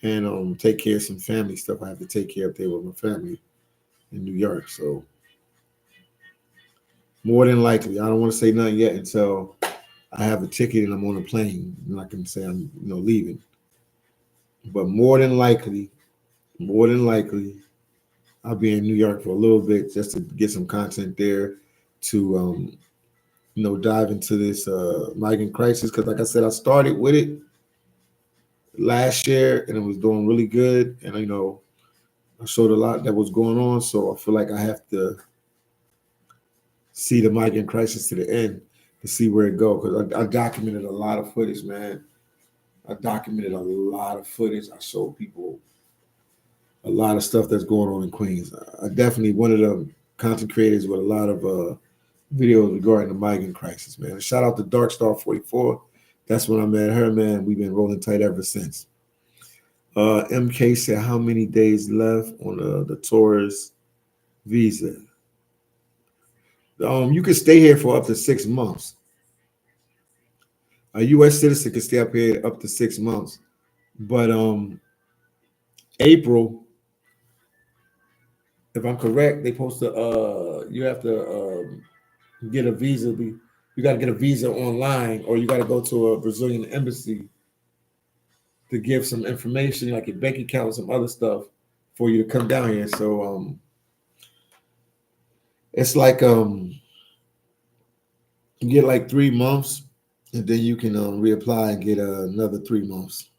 and take care of some family stuff I have to take care of there with my family in New York. So more than likely, I don't want to say nothing yet until I have a ticket and I'm on a plane and I can say I'm leaving. But more than likely, I'll be in New York for a little bit just to get some content there to dive into this migrant crisis. Because like I said, I started with it last year and it was doing really good. And I showed a lot that was going on. So I feel like I have to see the migrant crisis to the end to see where it goes. Because I documented a lot of footage, man. I documented a lot of footage. I showed people a lot of stuff that's going on in Queens. I definitely one of the content creators with a lot of videos regarding the migrant crisis, man. Shout out to Darkstar 44. That's when I met her, man. We've been rolling tight ever since. MK said, how many days left on the tourist visa? You can stay here for up to 6 months. A U.S. citizen can stay up here up to 6 months. But April, if I'm correct, they supposed to you have to get a visa. You got to get a visa online, or you got to go to a Brazilian embassy to give some information, like your bank account and some other stuff, for you to come down here. So it's like you get like 3 months, and then you can reapply and get another 3 months.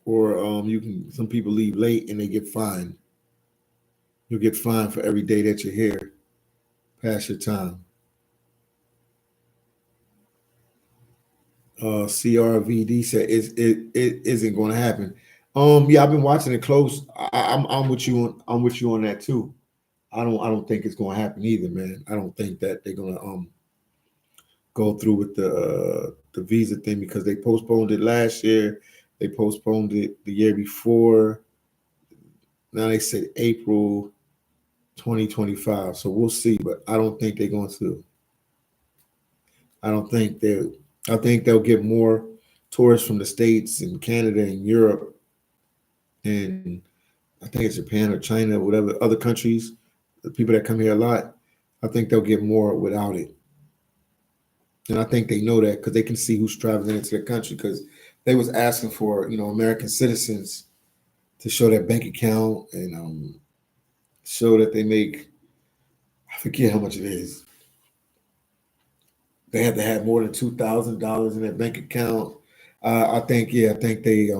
Or you can. Some people leave late and they get fined. You'll get fined for every day that you're here past your time. CRVD said it isn't going to happen. Yeah, I've been watching it close. I'm with you on that too. I don't think it's going to happen either, man. I don't think that they're going to go through with the visa thing because they postponed it last year. They postponed it the year before. Now they said April 2025. So we'll see, but I don't think they're going to. I don't think they. I think they'll get more tourists from the States and Canada and Europe and I think it's Japan or China, whatever other countries, the people that come here a lot. I think they'll get more without it. And I think they know that because they can see who's traveling into the country because they was asking for, American citizens to show their bank account and show that they make, I forget how much it is. They have to have more than $2,000 in their bank account. I think, yeah, I think they're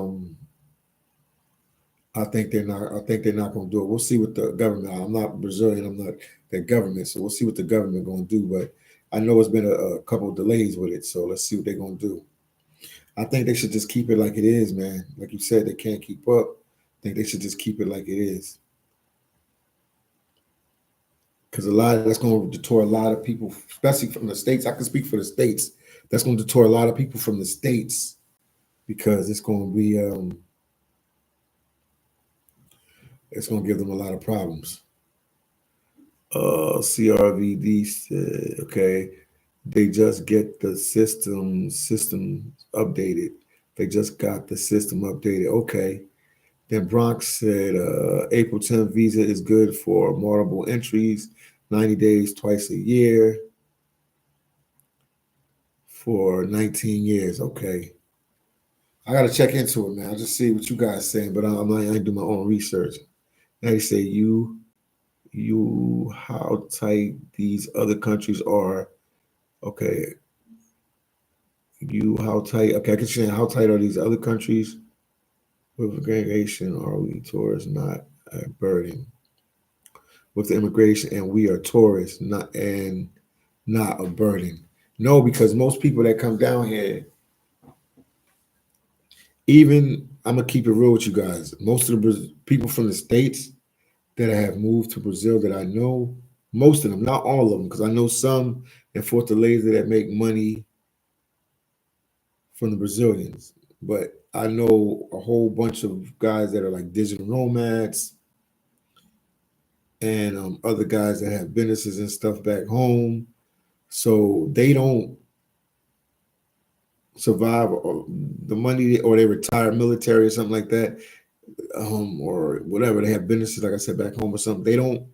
not. I think they're not going to do it. We'll see what the government. I'm not Brazilian. I'm not their government. So we'll see what the government going to do. But I know it's been a couple of delays with it. So let's see what they're going to do. I think they should just keep it like it is, man. Like you said, they can't keep up. I think they should just keep it like it is. Because that's going to deter a lot of people, especially from the States. I can speak for the States. That's going to deter a lot of people from the States because it's going to be, it's going to give them a lot of problems. CRVD said, okay, they just get the system updated. They just got the system updated. Okay. Then Bronx said April 10th visa is good for multiple entries, 90 days, twice a year for 19 years. Okay. I gotta check into it, man. I'll just see what you guys saying, but I ain't do my own research. Now they say you how tight these other countries are. Okay, you how tight? Okay, I can say how tight are these other countries with immigration? Are we tourists, not a burden with the immigration, and we are tourists, not a burden. No, because most people that come down here, even I'm gonna keep it real with you guys. Most of the people from the states that have moved to Brazil that I know, most of them, not all of them, because I know some in Fortaleza that make money from the Brazilians, but I know a whole bunch of guys that are like digital nomads and other guys that have businesses and stuff back home. So they don't survive the money or they retire military or something like that, or whatever. They have businesses, like I said, back home or something. They don't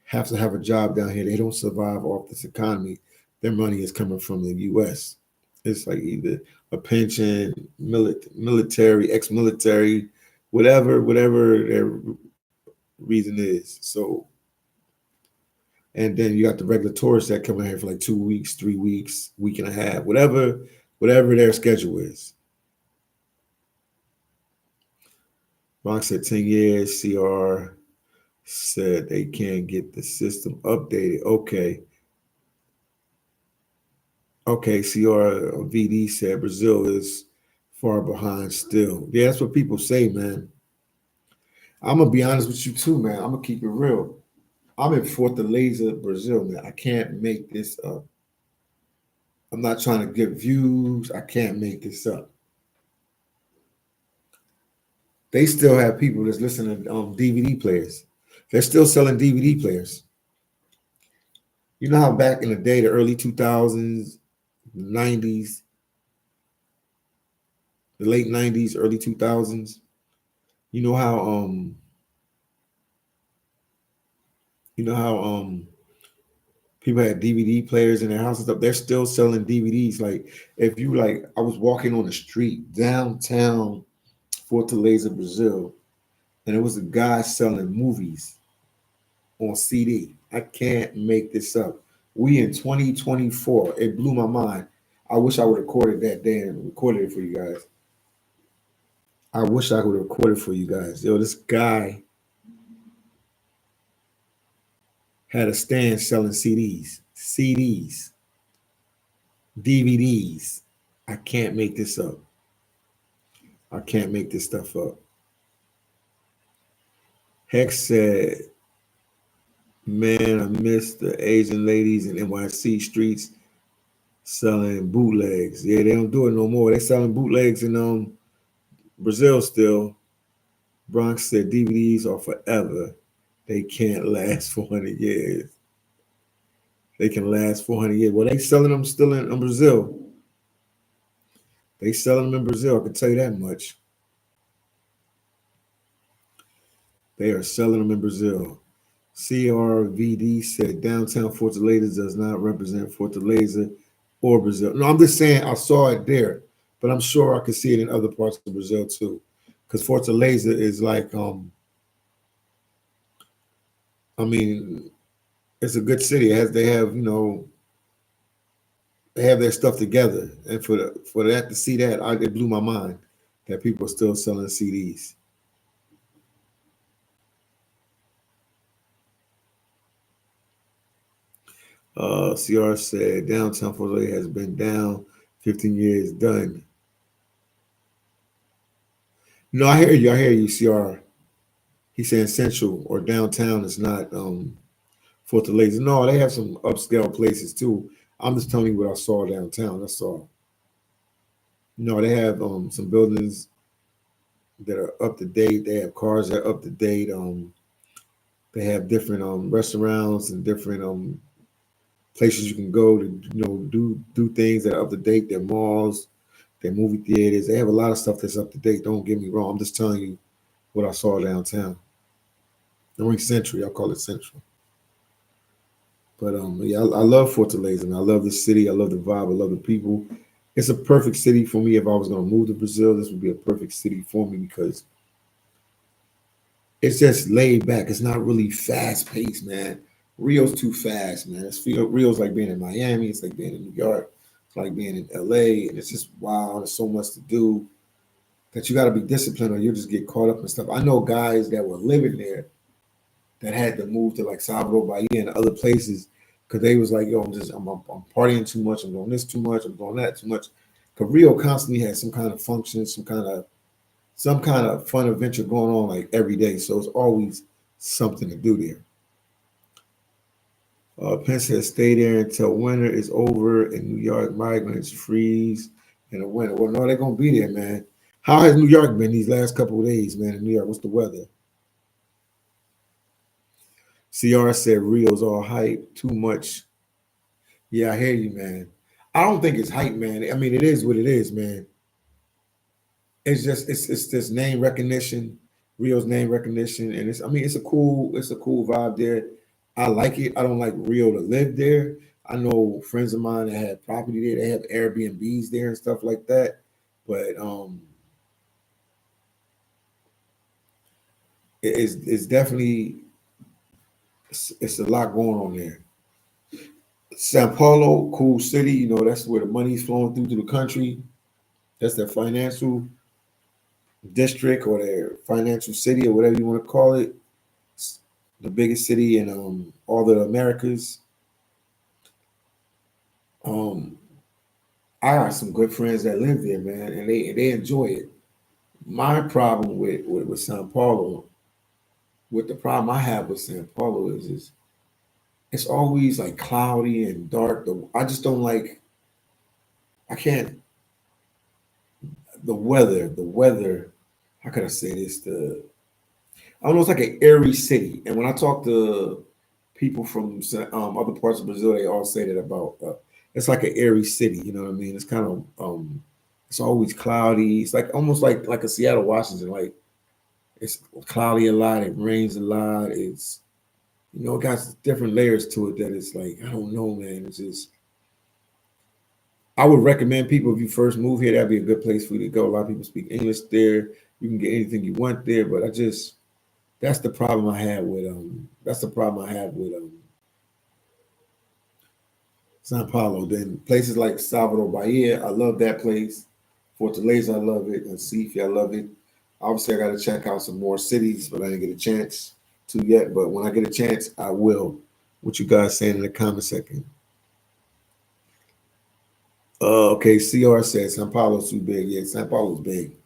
have to have a job down here. They don't survive off this economy. Their money is coming from the U.S. It's like either a pension, military, ex-military, whatever their reason is. So, and then you got the regular tourists that come in here for like 2 weeks, 3 weeks, week and a half, whatever their schedule is. Ron said 10 years. CR said they can't get the system updated. Okay. Okay, CRVD said Brazil is far behind still. Yeah, that's what people say, man. I'm gonna be honest with you too, man. I'm gonna keep it real. I'm in Fortaleza, Brazil, man. I can't make this up. I'm not trying to get views. I can't make this up. They still have people that's listening to DVD players. They're still selling DVD players. You know how back in the day, the early 2000s, 90s, the late 90s, early 2000s, you know how people had DVD players in their house and stuff. They're still selling DVDs. Like if you like, I was walking on the street downtown Fortaleza, Brazil, and it was a guy selling movies on CD. I can't make this up. We in 2024. It blew my mind. I wish I would have recorded that day and recorded it for you guys. I wish I would have recorded for you guys. Yo, this guy had a stand selling DVDs. I can't make this up. I can't make this stuff up. Hex said, man, I miss the Asian ladies in NYC streets selling bootlegs. Yeah, they don't do it no more. They're selling bootlegs in Brazil still. Bronx said DVDs are forever. They can't last 400 years. They can last 400 years. Well, they selling them still in Brazil. They selling them in Brazil. I can tell you that much. They are selling them in Brazil. CRVD said downtown Fortaleza does not represent Fortaleza or Brazil. No, I'm just saying I saw it there, but I'm sure I could see it in other parts of Brazil too. Because Fortaleza is like, I mean, it's a good city. They have, they have their stuff together, and for that to see that, it blew my mind that people are still selling CDs. CR said downtown Fortaleza has been down 15 years. Done. No, I hear you. I hear you, CR. He's saying central or downtown is not Fortaleza. No, they have some upscale places too. I'm just telling you what I saw downtown. That's all. No, they have some buildings that are up to date. They have cars that are up to date. They have different restaurants and different places you can go to do things that are up to date. Their malls, their movie theaters. They have a lot of stuff that's up to date. Don't get me wrong. I'm just telling you what I saw downtown. During Century, I'll call it Central. But yeah, I love Fortaleza. Man. I love the city. I love the vibe. I love the people. It's a perfect city for me. If I was going to move to Brazil, this would be a perfect city for me because it's just laid back. It's not really fast paced, man. Rio's too fast, man. Rio's like being in Miami. It's like being in New York. It's like being in LA, and it's just wow. There's so much to do that you got to be disciplined, or you'll just get caught up in stuff. I know guys that were living there that had to move to like Salvador Bahia and other places because they was like, yo, I'm partying too much. I'm doing this too much. I'm doing that too much. Because Rio constantly had some kind of function, some kind of fun adventure going on like every day. So it's always something to do there. Penn says stay there until winter is over and New York migrants freeze in the winter. Well, no, they're gonna be there, man. How has New York been these last couple of days, man? In New York, what's the weather? CR said Rio's all hype, too much. Yeah, I hear you, man. I don't think it's hype, man. I mean, it is what it is, man. It's just it's this name recognition, Rio's name recognition, and it's I mean it's a cool vibe there. I like it. I don't like Rio to live there. I know friends of mine that have property there. They have Airbnbs there and stuff like that. But it's definitely it's a lot going on there. Sao Paulo, cool city. You know that's where the money's flowing through to the country. That's their financial district or their financial city or whatever you want to call it. It's the biggest city in all the Americas. Um, I got some good friends that live there, man, and they enjoy it. My problem with Sao Paulo, with the problem I have with Sao Paulo is it's always like cloudy and dark. I just don't like. I can't. The weather. The weather. How can I say this? I don't know. It's like an airy city, and when I talk to people from other parts of Brazil, they all say that about. It's like an airy city. You know what I mean? It's kind of. It's always cloudy. It's like almost like a Seattle, Washington. Like it's cloudy a lot. It rains a lot. It's it got different layers to it that it's like I don't know, man. It's just I would recommend people if you first move here, that'd be a good place for you to go. A lot of people speak English there. You can get anything you want there, but that's the problem I had with Sao Paulo. Then places like Salvador Bahia, I love that place. Fortaleza, I love it. And Recife, I love it. Obviously, I got to check out some more cities, but I didn't get a chance to yet. But when I get a chance, I will. What you guys saying in the comment section? Okay, CR says Sao Paulo's too big. Yeah, Sao Paulo's big.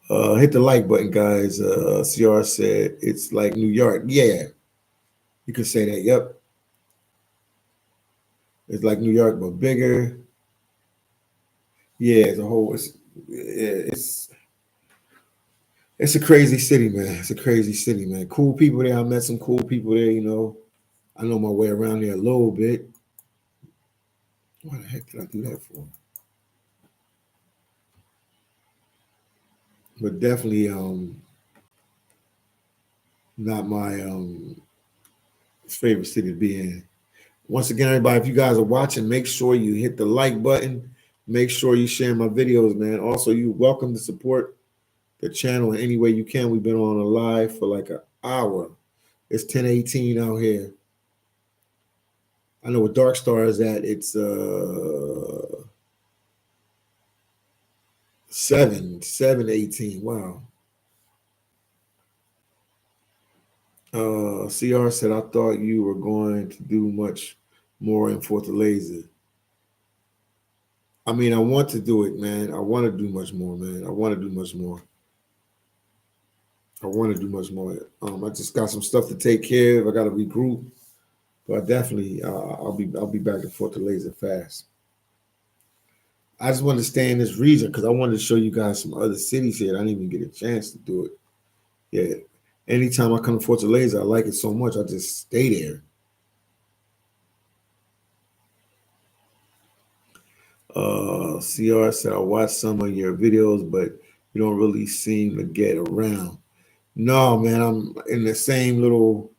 Hit the like button, guys. CR said it's like New York. Yeah, you could say that. Yep, it's like New York but bigger. Yeah, as a whole, it's a crazy city, man. It's a crazy city, man. Cool people there. I met some cool people there. I know my way around there a little bit. What the heck did I do that for? But definitely, not my favorite city to be in. Once again, everybody, if you guys are watching, make sure you hit the like button. Make sure you share my videos, man. Also, you're welcome to support the channel in any way you can. We've been on a live for like an hour. It's 10:18 out here. I know what Dark Star is at. It's 7:18. Wow. CR said, I thought you were going to do much more in Fortaleza. I mean, I want to do it, man. I want to do much more, man. I want to do much more. I want to do much more. I just got some stuff to take care of. I got to regroup, but definitely, I'll be back to Fortaleza fast. I just wanted to stay in this region because I wanted to show you guys some other cities here. I didn't even get a chance to do it. Yeah, anytime I come to Fortaleza, I like it so much. I just stay there. CR said I watched some of your videos, but you don't really seem to get around. No, man, I'm in the same little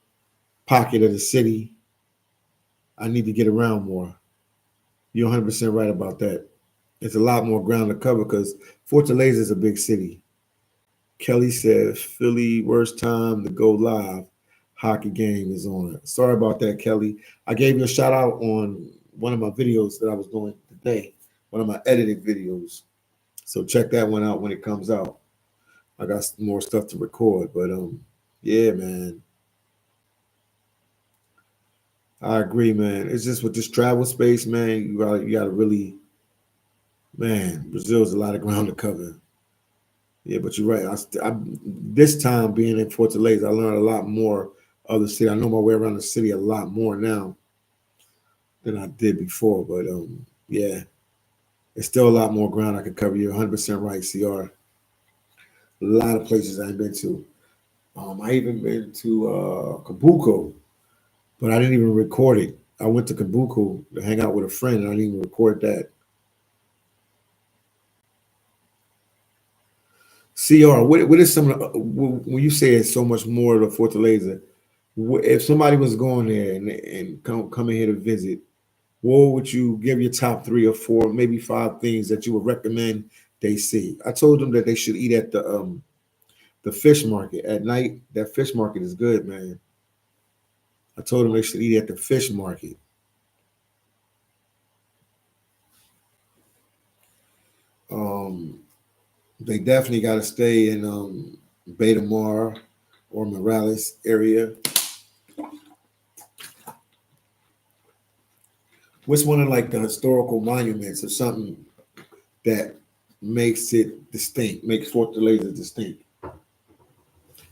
pocket of the city. I need to get around more. You're 100% right about that. It's a lot more ground to cover because Fortaleza is a big city. Kelly said Philly worst time to go live. Hockey game is on. Sorry about that, Kelly. I gave you a shout out on one of my videos that I was doing today, one of my edited videos. So check that one out when it comes out. I got more stuff to record, but yeah, man, I agree, man. It's just with this travel space, man. You gotta really, man. Brazil's a lot of ground to cover. Yeah, but you're right. This time being in Fortaleza, I learned a lot more of the city. I know my way around the city a lot more now than I did before. But yeah, it's still a lot more ground I could cover. You're 100% right, CR. A lot of places I've been to. I even been to Kabuko, but I didn't even record it. I went to Kabuko to hang out with a friend, and I didn't even record that. CR, what is some of the, when you say it's so much more to Fortaleza? If somebody was going there and coming here to visit, what would you give your top 3 or 4, maybe 5 things that you would recommend they see? I told them that they should eat at the fish market at night. That fish market is good, man. I told them they should eat at the fish market. Um, they definitely got to stay in Beta Mar or Morales area. What's one of like the historical monuments or something that makes it distinct, makes Fortaleza distinct?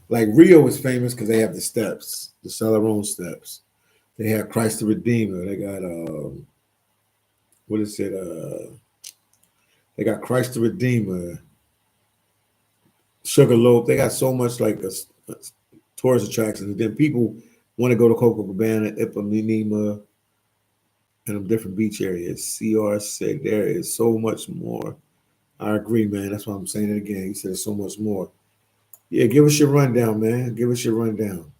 Like Rio is famous because they have the steps, the Celerón steps. They have Christ the Redeemer. They got what is it? They got Christ the Redeemer, Sugar Loaf. They got so much like a tourist attractions. And then people want to go to Copacabana, Ipanema, and them different beach areas. CR said there is so much more. I agree, man. That's why I'm saying it again. He said so much more. Yeah, give us your rundown, man. Give us your rundown.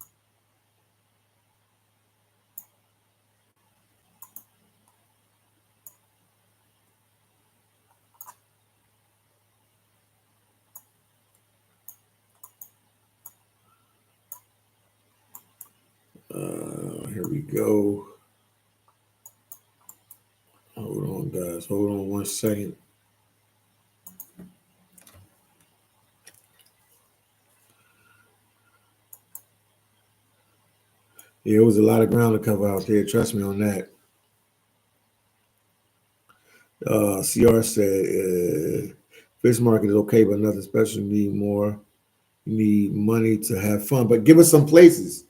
Here we go. Hold on, guys. Hold on 1 second. Yeah, it was a lot of ground to cover out there. Trust me on that. CR said, fish market is okay, but nothing special. You need more. You need money to have fun. But give us some places.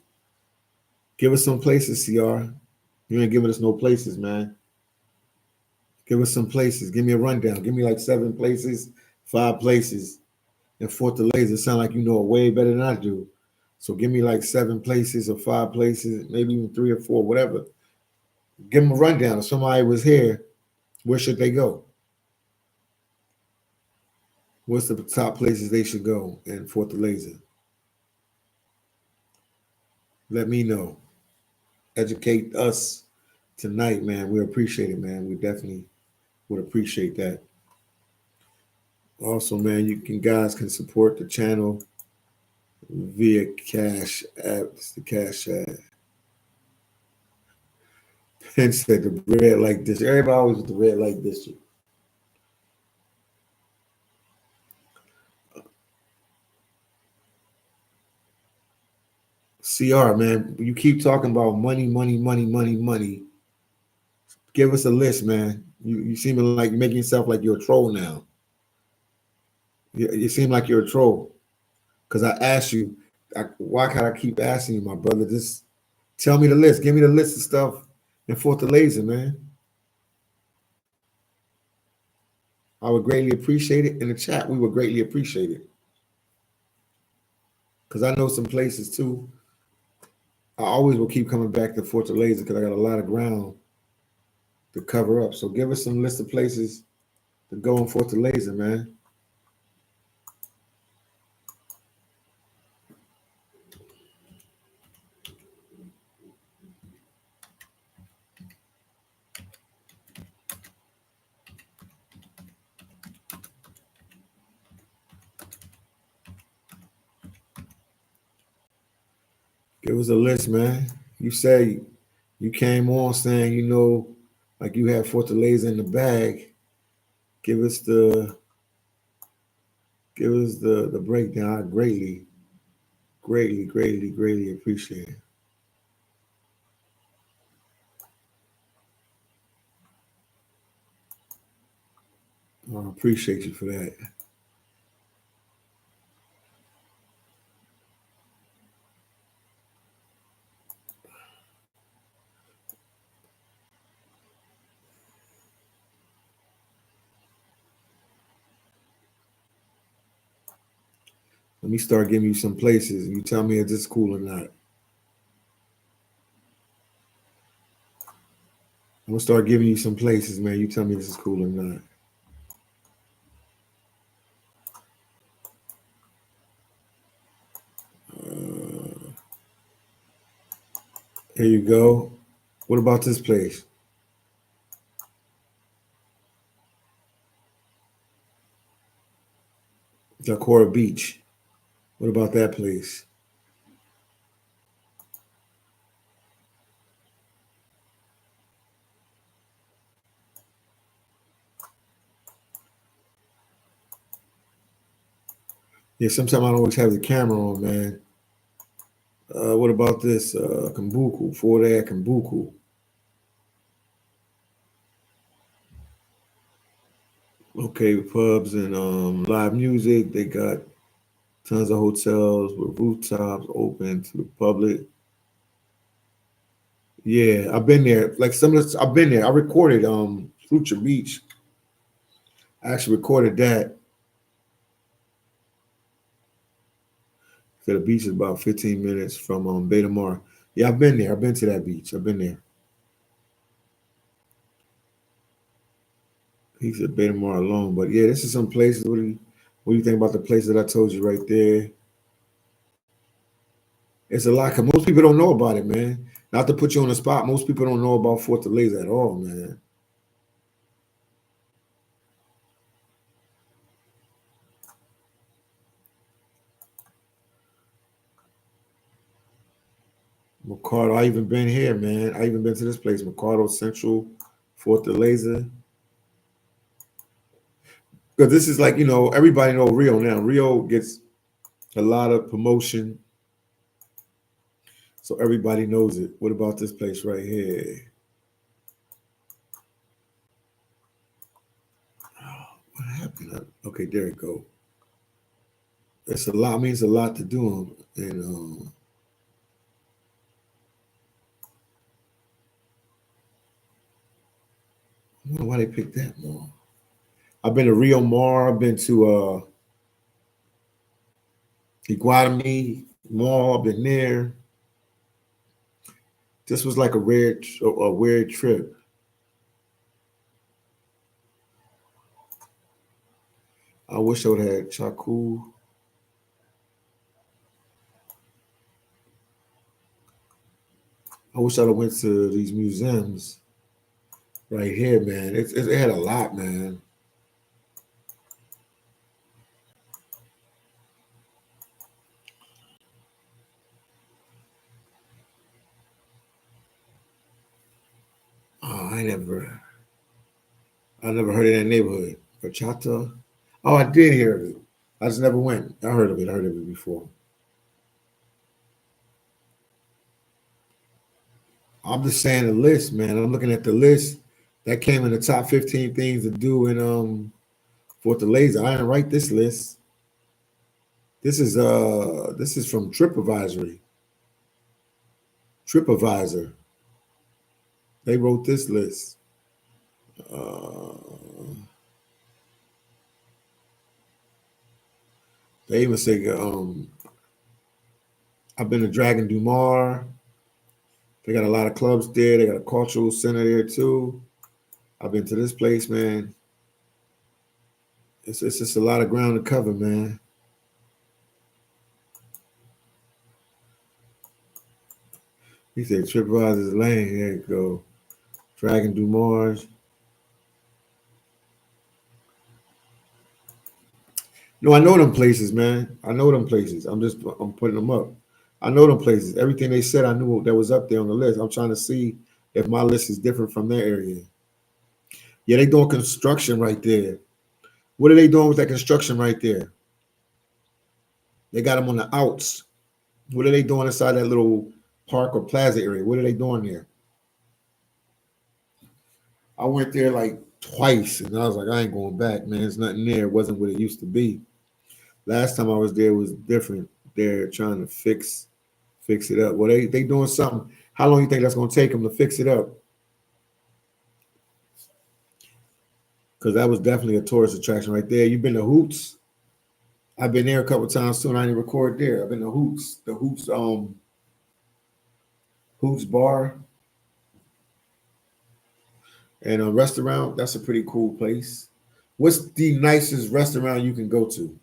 Give us some places, CR. You ain't giving us no places, man. Give us some places. Give me a rundown. Give me like 7 places, 5 places. And Fortaleza sound like you know it way better than I do. So give me like 7 places or 5 places, maybe even 3 or 4, whatever. Give them a rundown. If somebody was here, where should they go? What's the top places they should go in Fortaleza? Let me know. Educate us tonight, man. We appreciate it, man. We definitely would appreciate that. Also, man, guys can support the channel via Cash App. It's the Cash App. And said the red light district. Everybody always with the red light district. CR, man, you keep talking about money, money, money, money, money. Give us a list, man. You seem like you're making yourself like you're a troll now. You seem like you're a troll. Because I asked you, why can't I keep asking you, my brother? Just tell me the list. Give me the list of stuff in Fortaleza, man. I would greatly appreciate it. In the chat, we would greatly appreciate it. Because I know some places too. I always will keep coming back to Fortaleza because I got a lot of ground to cover up. So give us some list of places to go in Fortaleza, man. Give us a list, man. You say you came on saying, like you had Fortaleza in the bag. Give us the the breakdown. I greatly appreciate it. I appreciate you for that. Let me start giving you some places. You tell me if this is cool or not. I'm gonna start giving you some places, man. You tell me this is cool or not. Uh, here you go. What about this place? Jacora Beach. What about that place? Yeah, sometimes I don't always have the camera on, man. What about this? Kumbuku, Fort Air Kumbuku. Okay, pubs and live music. They got tons of hotels with rooftops open to the public. Yeah, I've been there. Like I've been there. I recorded Future Beach. I actually recorded that. So the beach is about 15 minutes from Beta Mar. Yeah, I've been there. I've been to that beach. I've been there. He said Beta Mar alone. But yeah, this is some places. What do you think about the places that I told you right there? It's a lot. Cause most people don't know about it, man. Not to put you on the spot, most people don't know about Fortaleza at all, man. Mercado, I even been here, man. I even been to this place, Mercado Central, Fortaleza. Because this is like, everybody know Rio now. Rio gets a lot of promotion, so everybody knows it. What about this place right here? What happened? Okay, there it go. It's a lot. Means a lot to do, and I wonder why they picked that mall. I've been to Rio Mar. I've been to Iguatemi Mall. I've been there. This was like a weird trip. I wish I would have had Chaku. I wish I'd have went to these museums right here, man. It had a lot, man. Oh, I never heard of that neighborhood. Bachata. Oh, I did hear of it. I just never went. I heard of it. I heard of it before. I'm just saying the list, man. I'm looking at the list that came in the top 15 things to do in Fortaleza. I didn't write this list. This is from TripAdvisory. TripAdvisor. They wrote this list. Uh, they even say I've been to Dragon du Mar. They got a lot of clubs there. They got a cultural center there too. I've been to this place, man. It's just a lot of ground to cover, man. He said TripAdvisor's lane. There you go. Dragon du Mars. No, I know them places, man. I know them places. I'm putting them up. I know them places. Everything they said, I knew that was up there on the list. I'm trying to see if my list is different from their area. Yeah, they doing construction right there. What are they doing with that construction right there? They got them on the outs. What are they doing inside that little park or plaza area? What are they doing there? I went there like twice, and I was like, I ain't going back, man. There's nothing there. It wasn't what it used to be. Last time I was there was different. They're trying to fix it up. Well, they doing something. How long you think that's gonna take them to fix it up? Because that was definitely a tourist attraction right there. You've been to Hoots? I've been there a couple times too, and I didn't record there. I've been to Hoots, the Hoots bar and a restaurant. That's a pretty cool place. What's the nicest restaurant you can go to?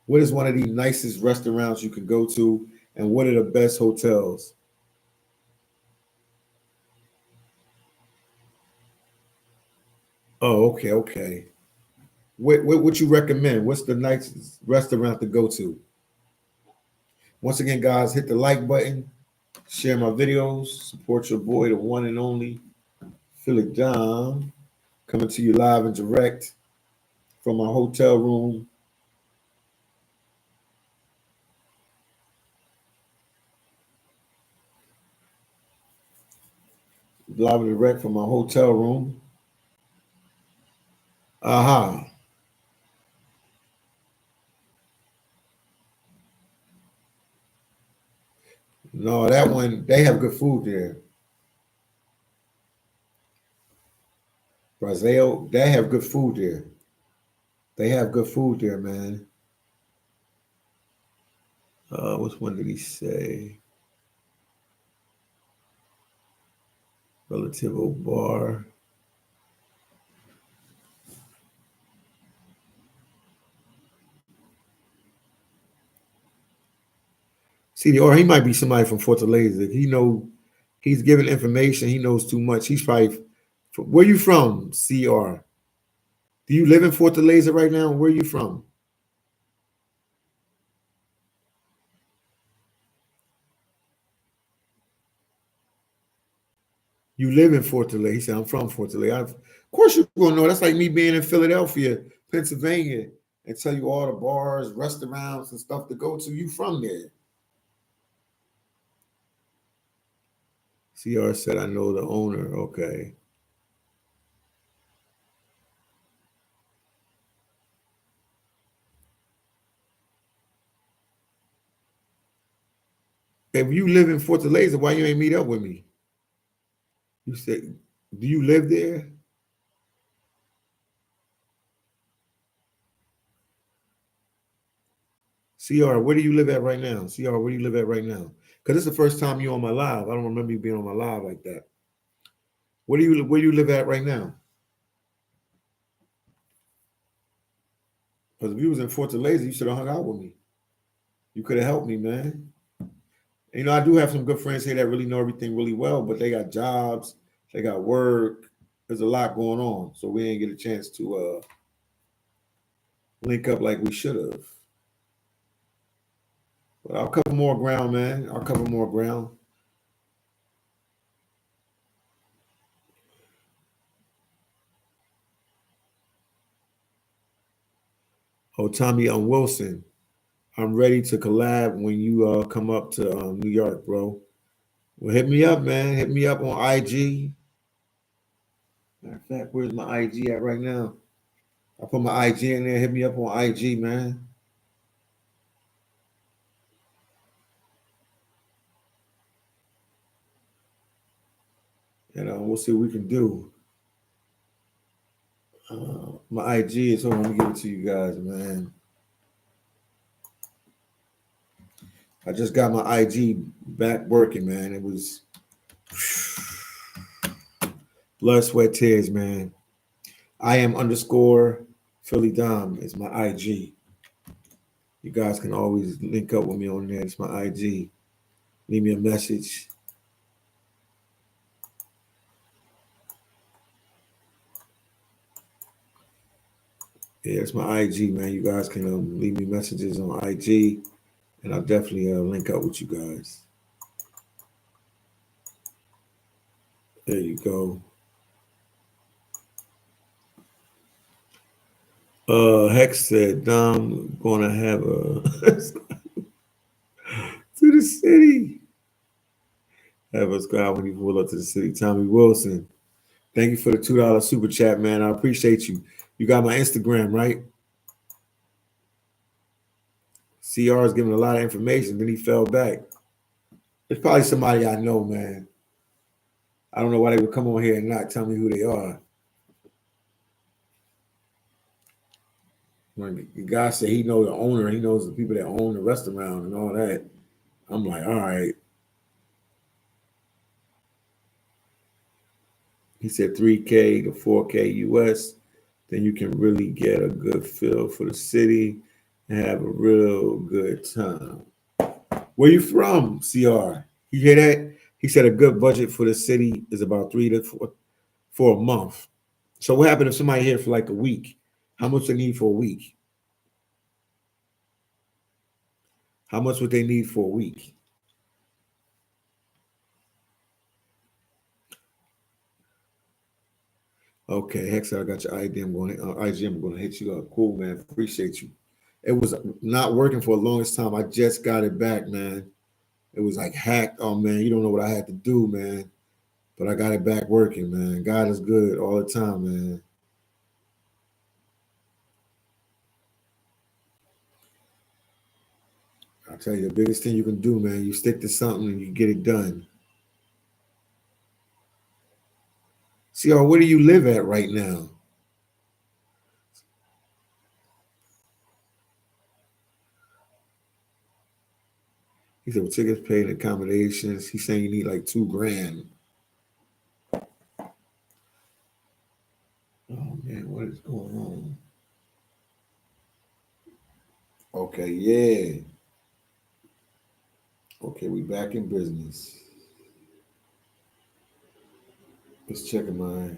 What is one of the nicest restaurants you can go to, and what are the best hotels? Oh, okay, okay. What would you recommend? What's the nicest restaurant to go to? Once again, guys, hit the like button, share my videos, support your boy, the one and only phillydom, coming to you live and direct from my hotel room. Live and direct from my hotel room. Aha. No, that one, they have good food there. Brazil, they have good food there. They have good food there, man. Which one did he say? Relativo bar. See, or he might be somebody from Fortaleza. If he know he's giving information, he knows too much. He's probably where you from, CR? Do you live in Fortaleza right now? Where are you from? You live in Fortaleza. He said, I'm from Fortaleza. Of course you're gonna know. That's like me being in Philadelphia, Pennsylvania, and tell you all the bars, restaurants, and stuff to go to. You from there. CR said, I know the owner. Okay. If you live in Fortaleza, why you ain't meet up with me? You said, do you live there? CR, where do you live at right now? CR, where do you live at right now? Because this is the first time you on my live. I don't remember you being on my live like that. Where do you live at right now? Because if you was in Fortaleza, you should have hung out with me. You could have helped me, man. You know, I do have some good friends here that really know everything really well, but they got jobs, they got work. There's a lot going on, so we didn't get a chance to link up like we should have. But I'll cover more ground, man. I'll cover more ground. Oh, Tommy, I'm Wilson. I'm ready to collab when you come up to New York, bro. Well, hit me up, man. Hit me up on IG. Matter of fact, where's my IG at right now? I put my IG in there. Hit me up on IG, man. And we'll see what we can do. My IG is, hold on, let me give it to you guys, man. I just got my IG back working, man. It was blood, sweat, tears, man. I am underscore Philly Dom is my IG. You guys can always link up with me on there. It's my IG. Leave me a message. Yeah, it's my IG, man. You guys can leave me messages on IG. and I'll definitely link up with you guys. There you go. Hex said, Dom gonna have a to the city. Have us go out when you pull up to the city. Tommy Wilson. Thank you for the $2 super chat, man. I appreciate you. You got my Instagram, right? CR is giving a lot of information. Then he fell back. It's probably somebody I know, man. I don't know why they would come on here and not tell me who they are. When the guy said he knows the owner, he knows the people that own the restaurant and all that. I'm like, all right. He said 3K to 4K US. Then you can really get a good feel for the city and have a real good time. Where you from, CR? You hear that? He said a good budget for the city is about 3 to 4 for a month. So what happened if somebody here for like a week? How much they need for a week? How much would they need for a week? Okay, Hexa, I got your ID. I'm going to IG. I'm going to hit you up. Cool, man. Appreciate you. It was not working for the longest time. I just got it back, man. It was like hacked. Oh man, you don't know what I had to do, man. But I got it back working, man. God is good all the time, man. I tell you, the biggest thing you can do, man, you stick to something and you get it done. See, where do you live at right now? He said, well, tickets paid and accommodations. He's saying you need like $2,000. Oh man, what is going on? Okay, yeah. Okay, we back in business. Let's check my.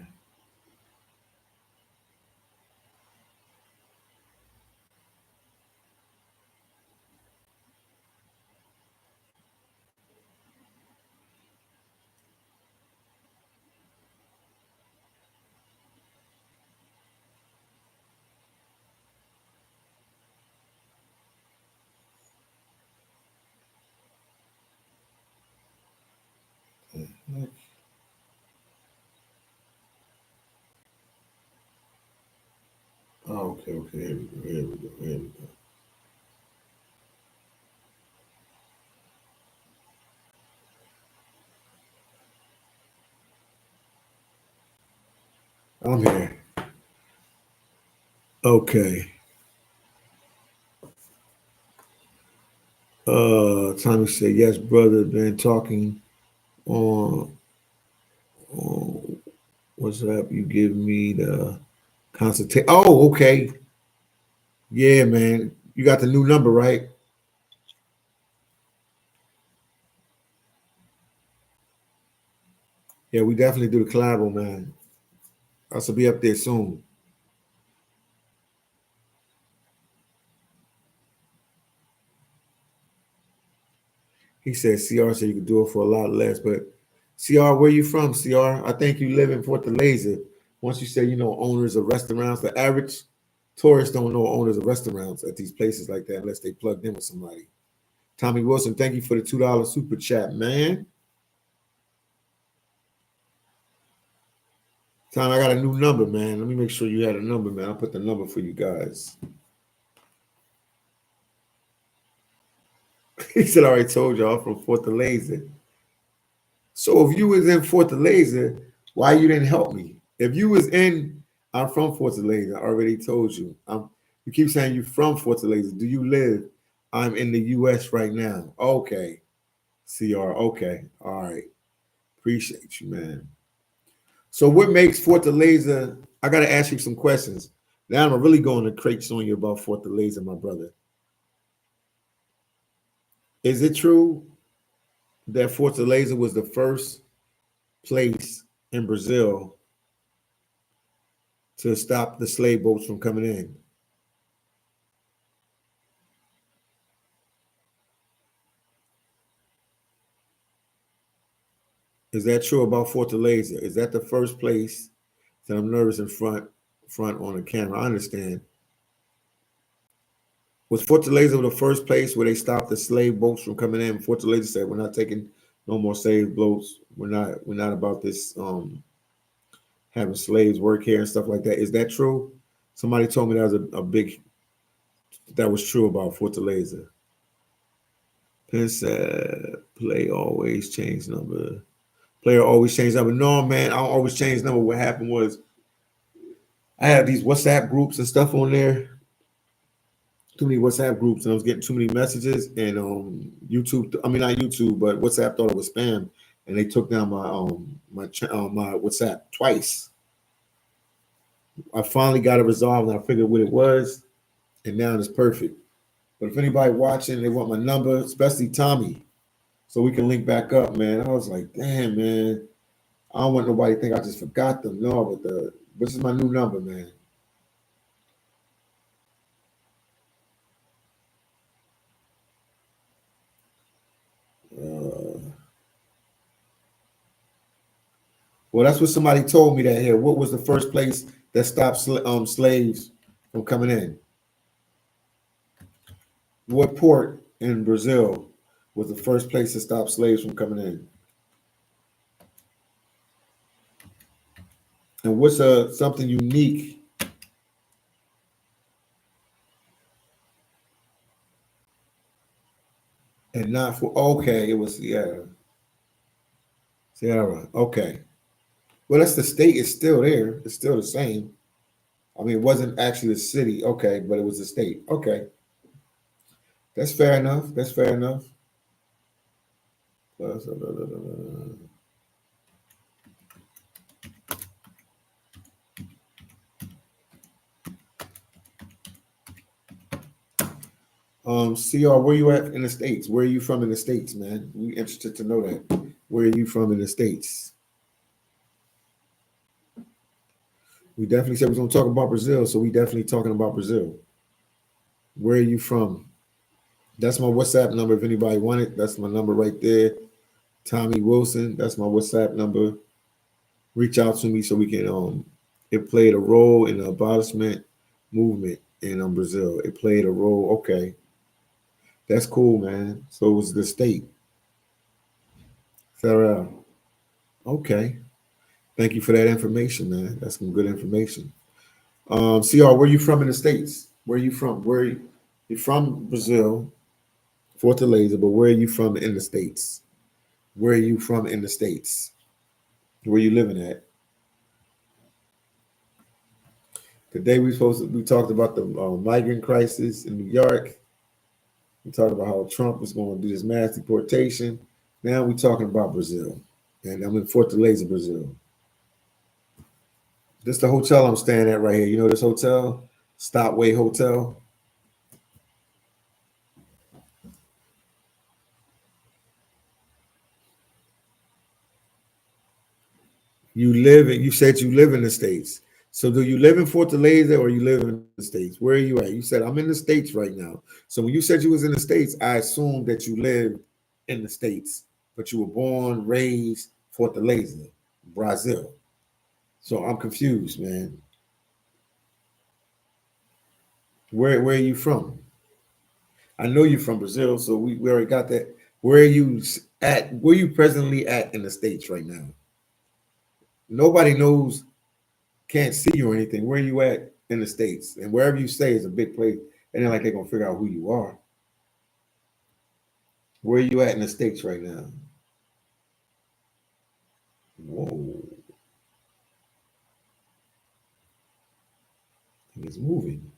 Oh, okay, okay. Here we go. Here we go. Here we go. I'm here. Okay. Tommy said, yes, brother, been talking on what's up? You give me the consultation. Oh, okay. Yeah, man. You got the new number, right? Yeah, we definitely do the collabo, man. I should be up there soon. He said CR said you could do it for a lot less, but CR, where you from, CR? I think you live in Fortaleza. Once you say you know owners of restaurants, the average tourists don't know owners of restaurants at these places like that unless they plugged in with somebody. Tommy Wilson, thank you for the $2 super chat, man. Tom, I got a new number, man. Let me make sure you had a number, man. I'll put the number for you guys. He said, I already told y'all from Fortaleza. So if you was in Fortaleza, why you didn't help me? If you was in, I'm from Fortaleza. I already told you. You keep saying you from Fortaleza. Do you live? I'm in the U.S. right now. Okay. CR. Okay. All right. Appreciate you, man. So what makes Fortaleza? I got to ask you some questions. Now I'm really going to crates on you about Fortaleza, my brother. Is it true that Fortaleza was the first place in Brazil to stop the slave boats from coming in? Is that true about Fortaleza? Is that the first place that I'm nervous in front on the camera? I understand. Was Fortaleza the first place where they stopped the slave boats from coming in? Fortaleza said, "We're not taking no more slave boats. We're not about this having slaves work here and stuff like that." Is that true? Somebody told me that was a big that was true about Fortaleza. Penn said, "Play always change number. Player always change number." No, man, I don't always change number. What happened was I had these WhatsApp groups and stuff on there. Too many WhatsApp groups, and I was getting too many messages. And YouTube, I mean not YouTube, but WhatsApp thought it was spam, and they took down my WhatsApp twice. I finally got it resolved, and I figured what it was, and now it's perfect. But if anybody watching, they want my number, especially Tommy, so we can link back up, man. I was like, damn, man, I don't want nobody to think I just forgot them. No, but this is my new number, man. Well, that's what somebody told me that here. What was the first place that stopped slaves from coming in? What port in Brazil was the first place to stop slaves from coming in? And what's something unique and not for? Okay, it was Sierra. Okay. Well, that's the state. It's still there. It's still the same. I mean, it wasn't actually the city. Okay, but it was the state. Okay, that's fair enough. That's fair enough. CR, where you at in the States? Where are you from in the States, man? We interested to know that. Where are you from in the States? We definitely said we are gonna talk about Brazil, so we definitely talking about Brazil. Where are you from? That's my WhatsApp number. If anybody want it, that's my number right there. Tommy Wilson. That's my WhatsApp number. Reach out to me so we can. It played a role in the abolishment movement in Brazil. It played a role. Okay, that's cool, man. So it was the state. Farrell. Okay. Thank you for that information, man. That's some good information. CR, where you from in the States? Where you from? You from Brazil, Fortaleza, but where are you from in the States? Where are you from in the States? Where you living at? Today we talked about the migrant crisis in New York. We talked about how Trump was going to do this mass deportation. Now we're talking about Brazil, and I'm in Fortaleza, Brazil. This is the hotel I'm staying at right here. You know this hotel, Stopway Hotel. You said you live in the States. So do you live in Fortaleza or you live in the States? Where are you at? You said I'm in the States right now. So when you said you was in the States, I assumed that you lived in the States, but you were born, raised Fortaleza, Brazil. So I'm confused, man. Where are you from? I know you're from Brazil, so we already got that. Where are you at? Where are you presently at in the States right now? Nobody knows, can't see you or anything. Where are you at in the States? And wherever you stay is a big place. And then like they're gonna figure out who you are. Where are you at in the States right now? Whoa. It's moving.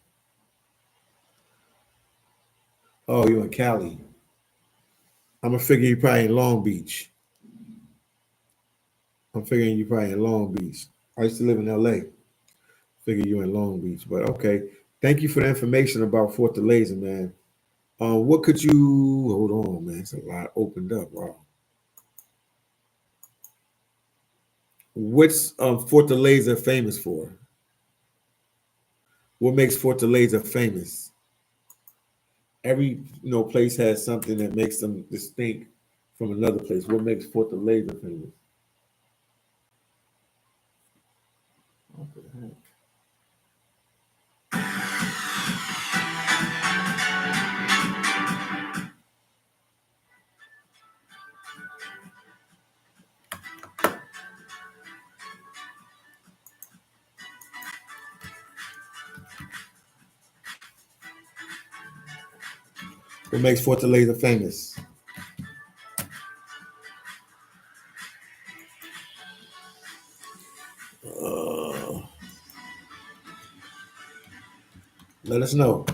Oh, you're in Cali. I'm gonna figure you probably in Long Beach. I'm figuring you probably in Long Beach. I used to live in LA. Figure you in Long Beach. But okay. Thank you for the information about Fortaleza, man. What could you hold on, man? It's a lot opened up. Wow. What's Fortaleza famous for? What makes Fortaleza famous? Every place has something that makes them distinct from another place. What makes Fortaleza famous? What the heck? What makes Fortaleza famous? Let us know.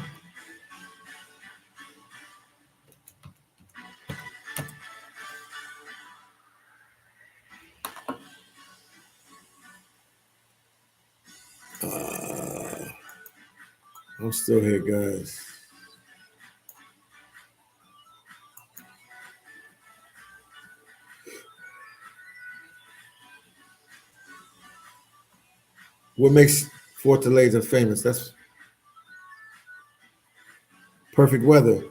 I'm still here, guys. What makes Fortaleza famous? That's perfect weather.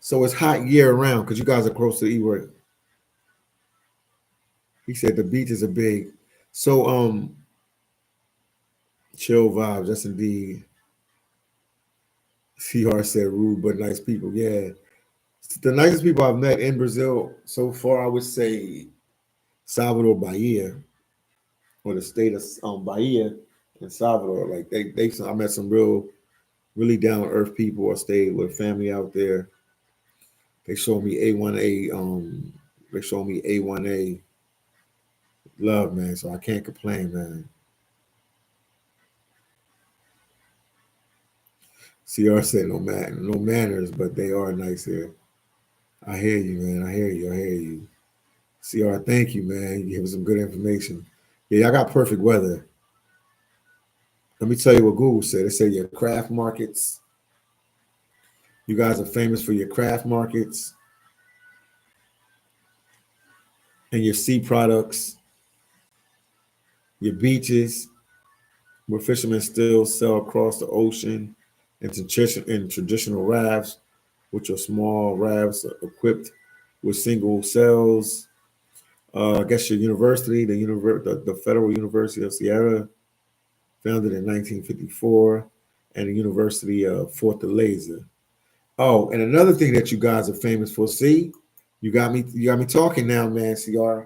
So it's hot year round because you guys are close to the E-word. He said the beaches are big. So chill vibes, that's indeed. CR said rude but nice people. Yeah. The nicest people I've met in Brazil so far, I would say Salvador Bahia, or the state of Bahia and Salvador. Like I met some really down to earth people. I stayed with family out there. They showed me A1A. They showed me A1A love, man. So I can't complain, man. CR said no manners, but they are nice here. I hear you, man. I hear you. I hear you. CR, thank you, man. You gave some good information. Yeah, I got perfect weather. Let me tell you what Google said. They said your craft markets. You guys are famous for your craft markets and your sea products, your beaches, where fishermen still sail across the ocean in traditional rafts, which are small rafts equipped with single sails. I guess your university, the Federal University of Sierra, founded in 1954, and the University of Fortaleza. Oh, and another thing that you guys are famous for. See, you got me talking now, man. CR.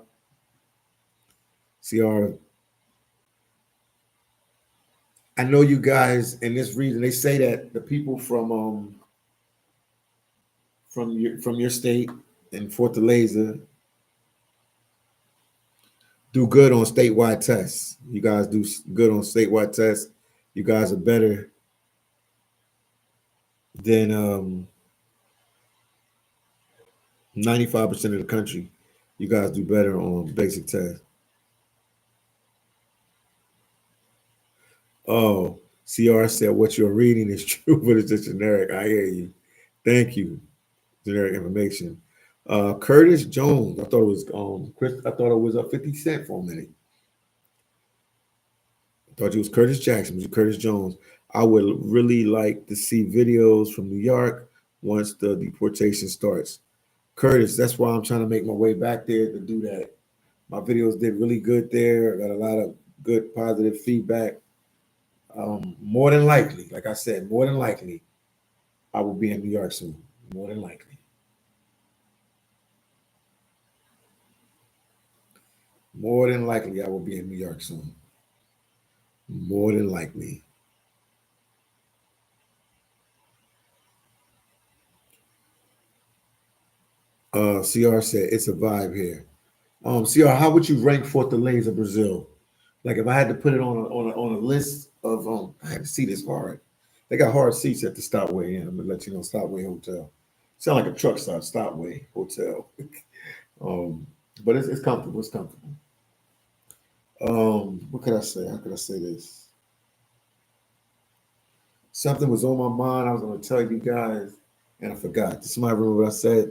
I know you guys in this region. They say that the people from your state in Fortaleza do good on statewide tests. You guys do good on statewide tests. You guys are better than 95% of the country. You guys do better on basic tests. Oh, CR said what you're reading is true, but it's just generic. I hear you. Thank you. Generic information. Curtis Jones. I thought it was Chris. I thought it was a 50 Cent for a minute. I thought you was Curtis Jackson. It was Curtis Jones. I would really like to see videos from New York once the deportation starts. Curtis, that's why I'm trying to make my way back there to do that. My videos did really good there. I got a lot of good positive feedback. More than likely, like I said, more than likely, I will be in New York soon. More than likely. More than likely, I will be in New York soon. More than likely. CR said it's a vibe here. CR, how would you rank Fortaleza, Brazil? Like if I had to put it on a list of I had to see this hard. They got hard seats at the Stopway Inn. I'm gonna let you know Stopway Hotel. Sound like a truck stop, Stopway Hotel. um, but it's comfortable. It's comfortable. What could I say? How could I say this? Something was on my mind. I was going to tell you guys, and I forgot. Does somebody remember what I said?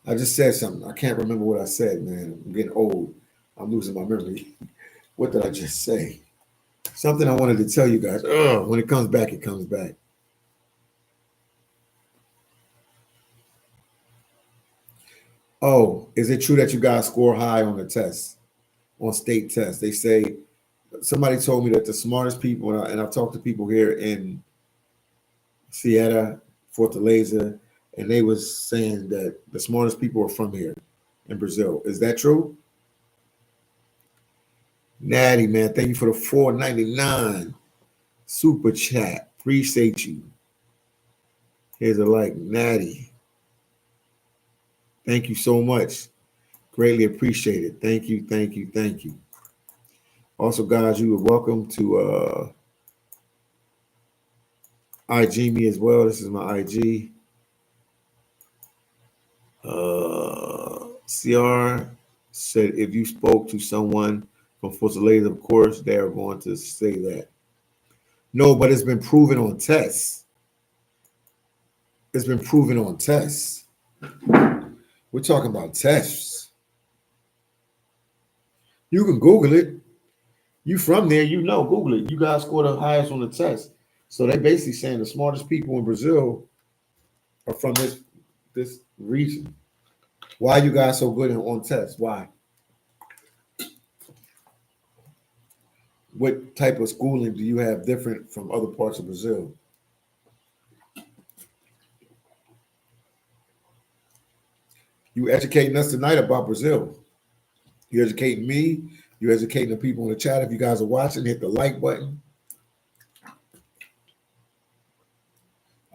I just said something. I can't remember what I said, man. I'm getting old. I'm losing my memory. What did I just say? Something I wanted to tell you guys. When it comes back, it comes back. Oh, is it true that you guys score high on the test, on state tests? They say somebody told me that the smartest people, and I've talked to people here in Sierra, Fortaleza, and they was saying that the smartest people are from here in Brazil. Is that true? Natty, man, thank you for the 4.99 super chat. Appreciate you. Here's a like, Natty. Thank you so much. Greatly appreciate it. Thank you, thank you, thank you. Also, guys, you are welcome to IG me as well. This is my IG. CR said if you spoke to someone from Fortaleza, of course, they are going to say that. No, but it's been proven on tests. It's been proven on tests. We're talking about tests. You can Google it. You from there, you know, Google it. You guys scored the highest on the test. So they basically saying the smartest people in Brazil are from this region. Why are you guys so good on tests? Why? What type of schooling do you have different from other parts of Brazil? You educating us tonight about Brazil. You're educating me. You're educating the people in the chat. If you guys are watching, hit the like button.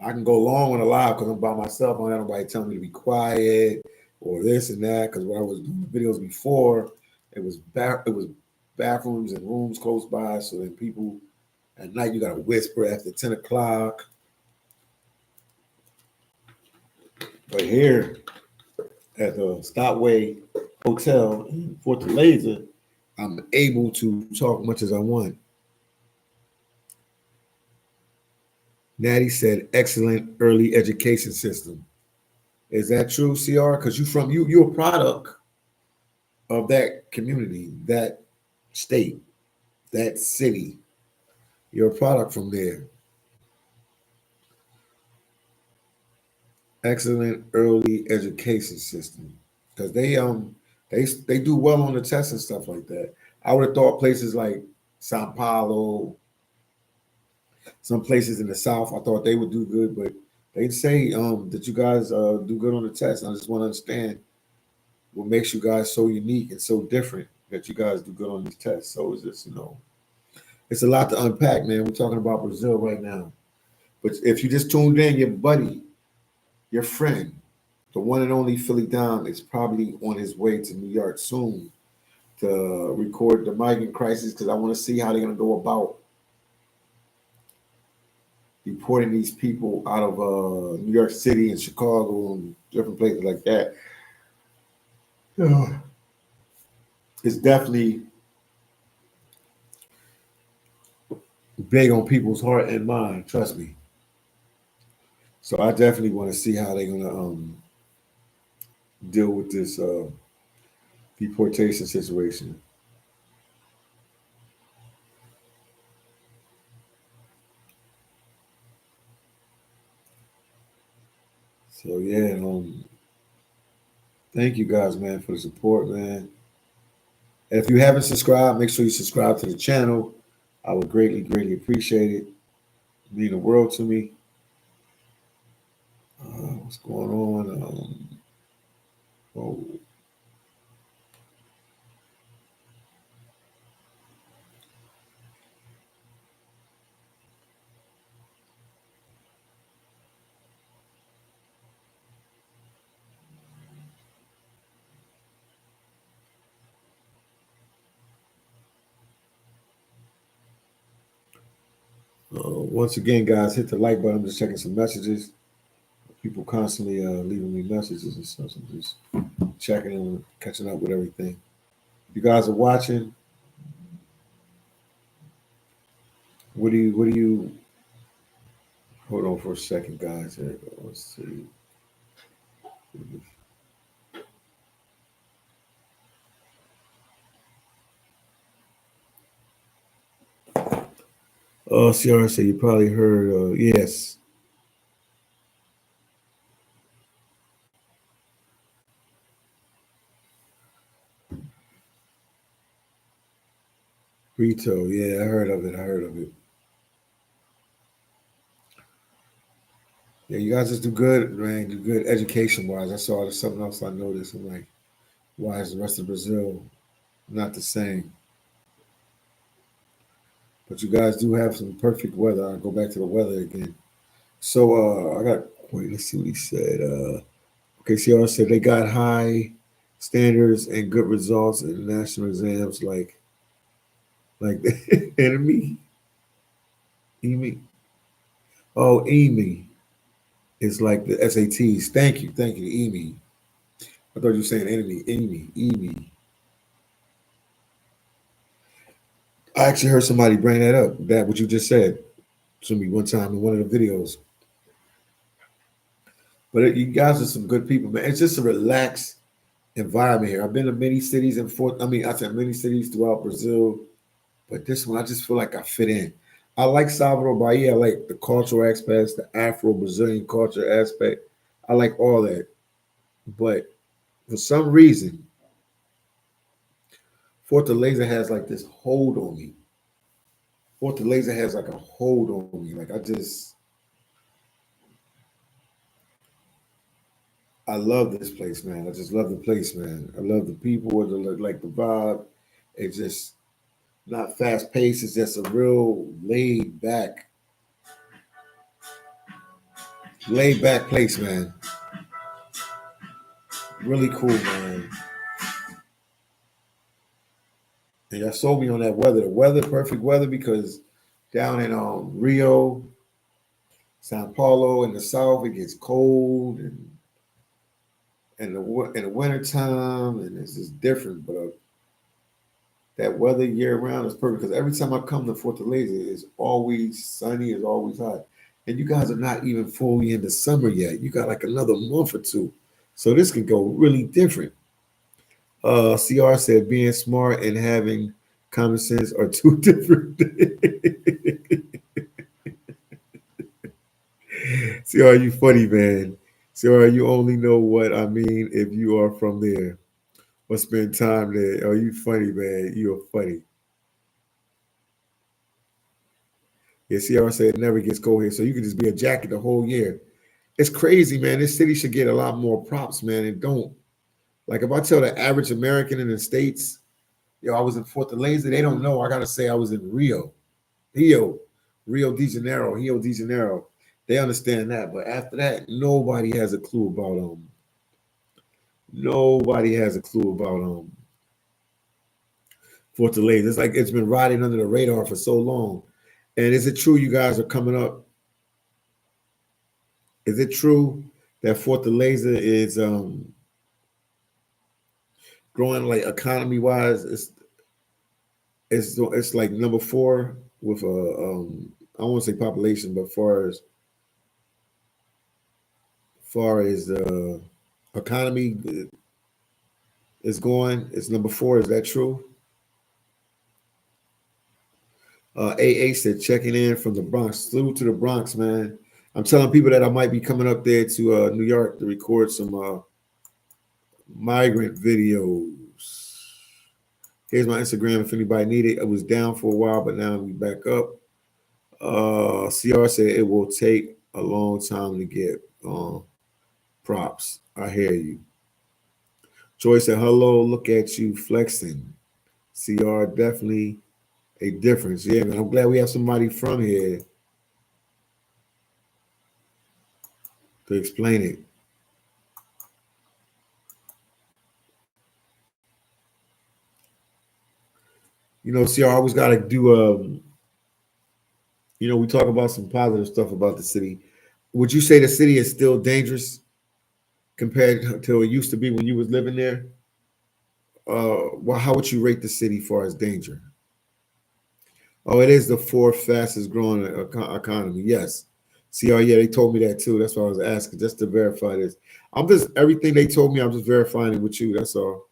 I can go long on a live because I'm by myself. I don't have nobody telling me to be quiet or this and that. Because when I was doing videos before, it was bathrooms and rooms close by. So then people at night, you got to whisper after 10 o'clock. But here at the Stopway Hotel in Fortaleza, I'm able to talk much as I want. Natty said, excellent early education system. Is that true, CR? Because you're a product of that community, that state, that city. You're a product from there. Excellent early education system. Because they do well on the tests and stuff like that. I would have thought places like Sao Paulo, some places in the South, I thought they would do good, but they say that you guys do good on the test. I just want to understand what makes you guys so unique and so different that you guys do good on these tests. So it's just, it's a lot to unpack, man. We're talking about Brazil right now. But if you just tuned in, your buddy, your friend, the one and only phillydom is probably on his way to New York soon to record the migrant crisis because I want to see how they're going to go about deporting these people out of New York City and Chicago and different places like that. It's definitely big on people's heart and mind, trust me. So I definitely want to see how they're going to deal with this deportation situation. So yeah, thank you guys, man, for the support, man. And if you haven't subscribed, make sure you subscribe to the channel. I would greatly, greatly appreciate it. It mean the world to me. What's going on? Oh. Once again, guys, hit the like button. I'm just checking some messages. People constantly leaving me messages and stuff. So I'm just checking and catching up with everything. If you guys are watching, what do you hold on for a second, guys? There we go. Let's see. CRSA, you probably heard, yes. Rito, yeah, I heard of it. I heard of it. Yeah, you guys just do good, man. Do good education wise. I saw there's something else I noticed. I'm like, why is the rest of Brazil not the same? But you guys do have some perfect weather. I'll go back to the weather again. So I got wait, let's see what he said. Okay, CR said they got high standards and good results in national exams like the enemy. Emi. Oh, Emi is like the SATs. Thank you, Emi. I thought you were saying enemy, Emi. I actually heard somebody bring that up. That what you just said to me one time in one of the videos. But you guys are some good people, man. It's just a relaxed environment here. I've been to many cities in Fort. I mean, I said many cities throughout Brazil, but this one I just feel like I fit in. I like Salvador Bahia. I like the cultural aspects, the Afro Brazilian culture aspect. I like all that. But for some reason, Fortaleza has like this hold on me. Fortaleza has like a hold on me. Like I love this place, man. I just love the place, man. I love the people, like the vibe. It's just not fast paced. It's just a real laid back place, man. Really cool, man. And y'all sold me on that weather. The weather, perfect weather, because down in Rio, Sao Paulo, in the south, it gets cold and in the winter time, and it's just different. But that weather year round is perfect because every time I come to Fortaleza, it's always sunny, it's always hot. And you guys are not even fully in the summer yet. You got like another month or two. So this could go really different. CR said being smart and having common sense are two different things. CR, you funny, man. CR, you only know what I mean if you are from there or spend time there. Oh, you funny, man. You are funny. Yeah, CR said it never gets cold here, so you can just be a jacket the whole year. It's crazy, man. This city should get a lot more props, man. And don't like if I tell the average American in the States, yo, I was in Fortaleza, they don't know. I gotta say I was in Rio, Rio de Janeiro. They understand that, but after that, nobody has a clue about Fortaleza. It's like it's been riding under the radar for so long. And is it true you guys are coming up? Is it true that Fortaleza is growing like economy wise? It's like number four with a I won't say population, but far as the economy is going, it's number four. Is that true? AA said checking in from the Bronx. Salute to the Bronx, man. I'm telling people that I might be coming up there to New York to record some migrant videos. Here's my Instagram if anybody need it. I was down for a while, but now we back up. CR said it will take a long time to get props. I hear you. Joy said, hello, look at you flexing. CR definitely a difference. Yeah, man. I'm glad we have somebody from here to explain it. You know, CR always got to do, we talk about some positive stuff about the city. Would you say the city is still dangerous compared to it used to be when you was living there? Well, how would you rate the city for as danger? Oh, it is the fourth fastest growing economy. Yes. See, oh yeah, they told me that too. That's why I was asking just to verify this. I'm just everything they told me. I'm just verifying it with you. That's all.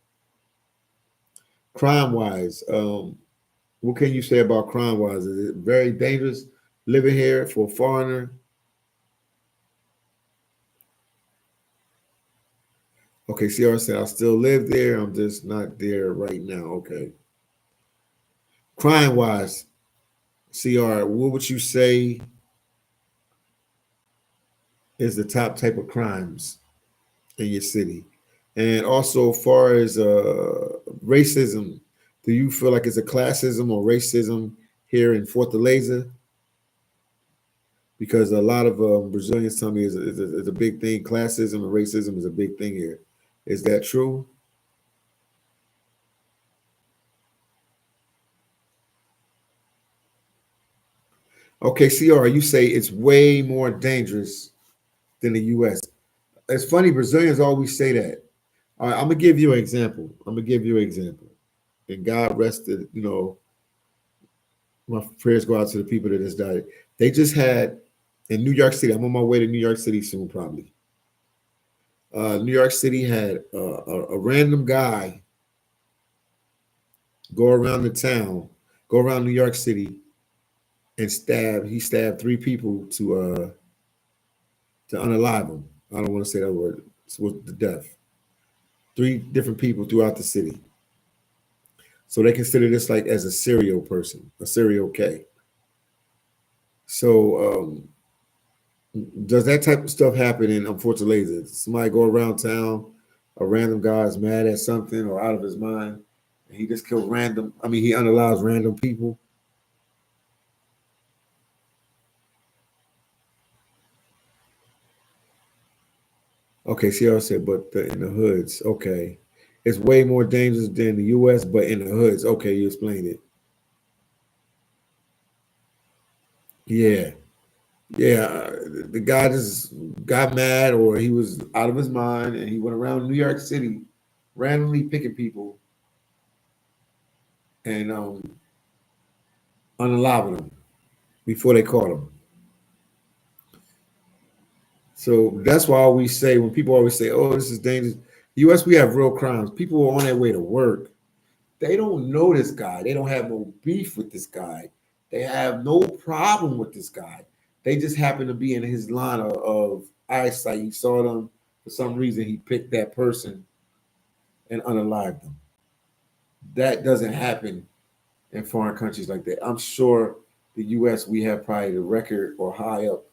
Crime wise, what can you say about crime wise? Is it very dangerous living here for a foreigner? Okay, CR said I still live there. I'm just not there right now. Okay. Crime wise, CR, what would you say is the top type of crimes in your city? And also, as far as racism, do you feel like it's a classism or racism here in Fortaleza? Because a lot of Brazilians tell me is a big thing. Classism and racism is a big thing here. Is that true? Okay, CR, you say it's way more dangerous than the US. It's funny, Brazilians always say that. All right, I'm gonna give you an example. I'm gonna give you an example. And God rested, my prayers go out to the people that just died. They just had in New York City. I'm on my way to New York City soon, probably. New York City had a random guy go around the town, go around New York City, and stab. He stabbed three people to unalive them. I don't want to say that word. It's with the death. Three different people throughout the city. So they consider this like as a serial person, a serial K. So does that type of stuff happen in Fortaleza? Somebody go around town, a random guy is mad at something or out of his mind, and he just kills random. I mean, he unalives random people. Okay, see how I said, but in the hoods, okay, it's way more dangerous than the U.S., but in the hoods, okay, you explained it. Yeah, yeah. The guy just got mad, or he was out of his mind, and he went around New York City, randomly picking people and unaliving them before they caught him. So that's why I always say when people always say, "Oh, this is dangerous." U.S. we have real crimes. People are on their way to work. They don't know this guy. They don't have no beef with this guy. They have no problem with this guy. They just happen to be in his line of eyesight. He saw them for some reason. He picked that person and unalived them. That doesn't happen in foreign countries like that. I'm sure the U.S. we have probably the record or high up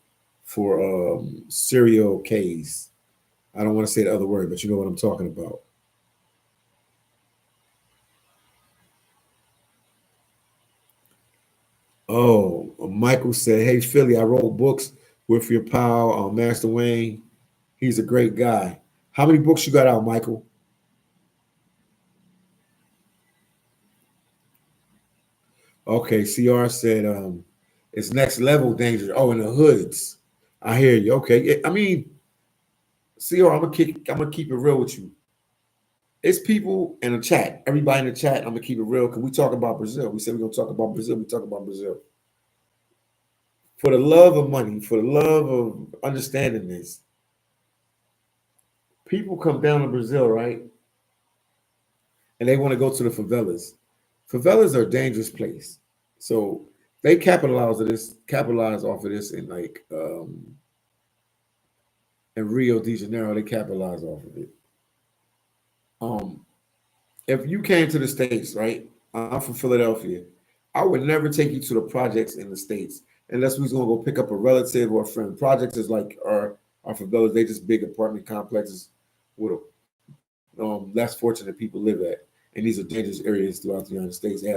for serial K's. I don't want to say the other word, but you know what I'm talking about. Oh, Michael said, "Hey Philly, I wrote books with your pal, Master Wayne. He's a great guy. How many books you got out, Michael?" Okay, CR said, "It's next level danger. Oh, in the hoods. I hear you. Okay, yeah, I mean, CR, I'm gonna keep it real with you. It's people in the chat. Everybody in the chat. I'm gonna keep it real. Can we talk about Brazil? We said we're gonna talk about Brazil. We talk about Brazil. For the love of money, for the love of understanding this, people come down to Brazil, right? And they want to go to the favelas. Favelas are a dangerous place. So they capitalize off of this in Rio de Janeiro, they capitalize off of it. Um, if you came to the States, right? I'm from Philadelphia. I would never take you to the projects in the States unless we was gonna go pick up a relative or a friend. Projects is like our favelas, they just big apartment complexes with less fortunate people live at. And these are dangerous areas throughout the United States. They have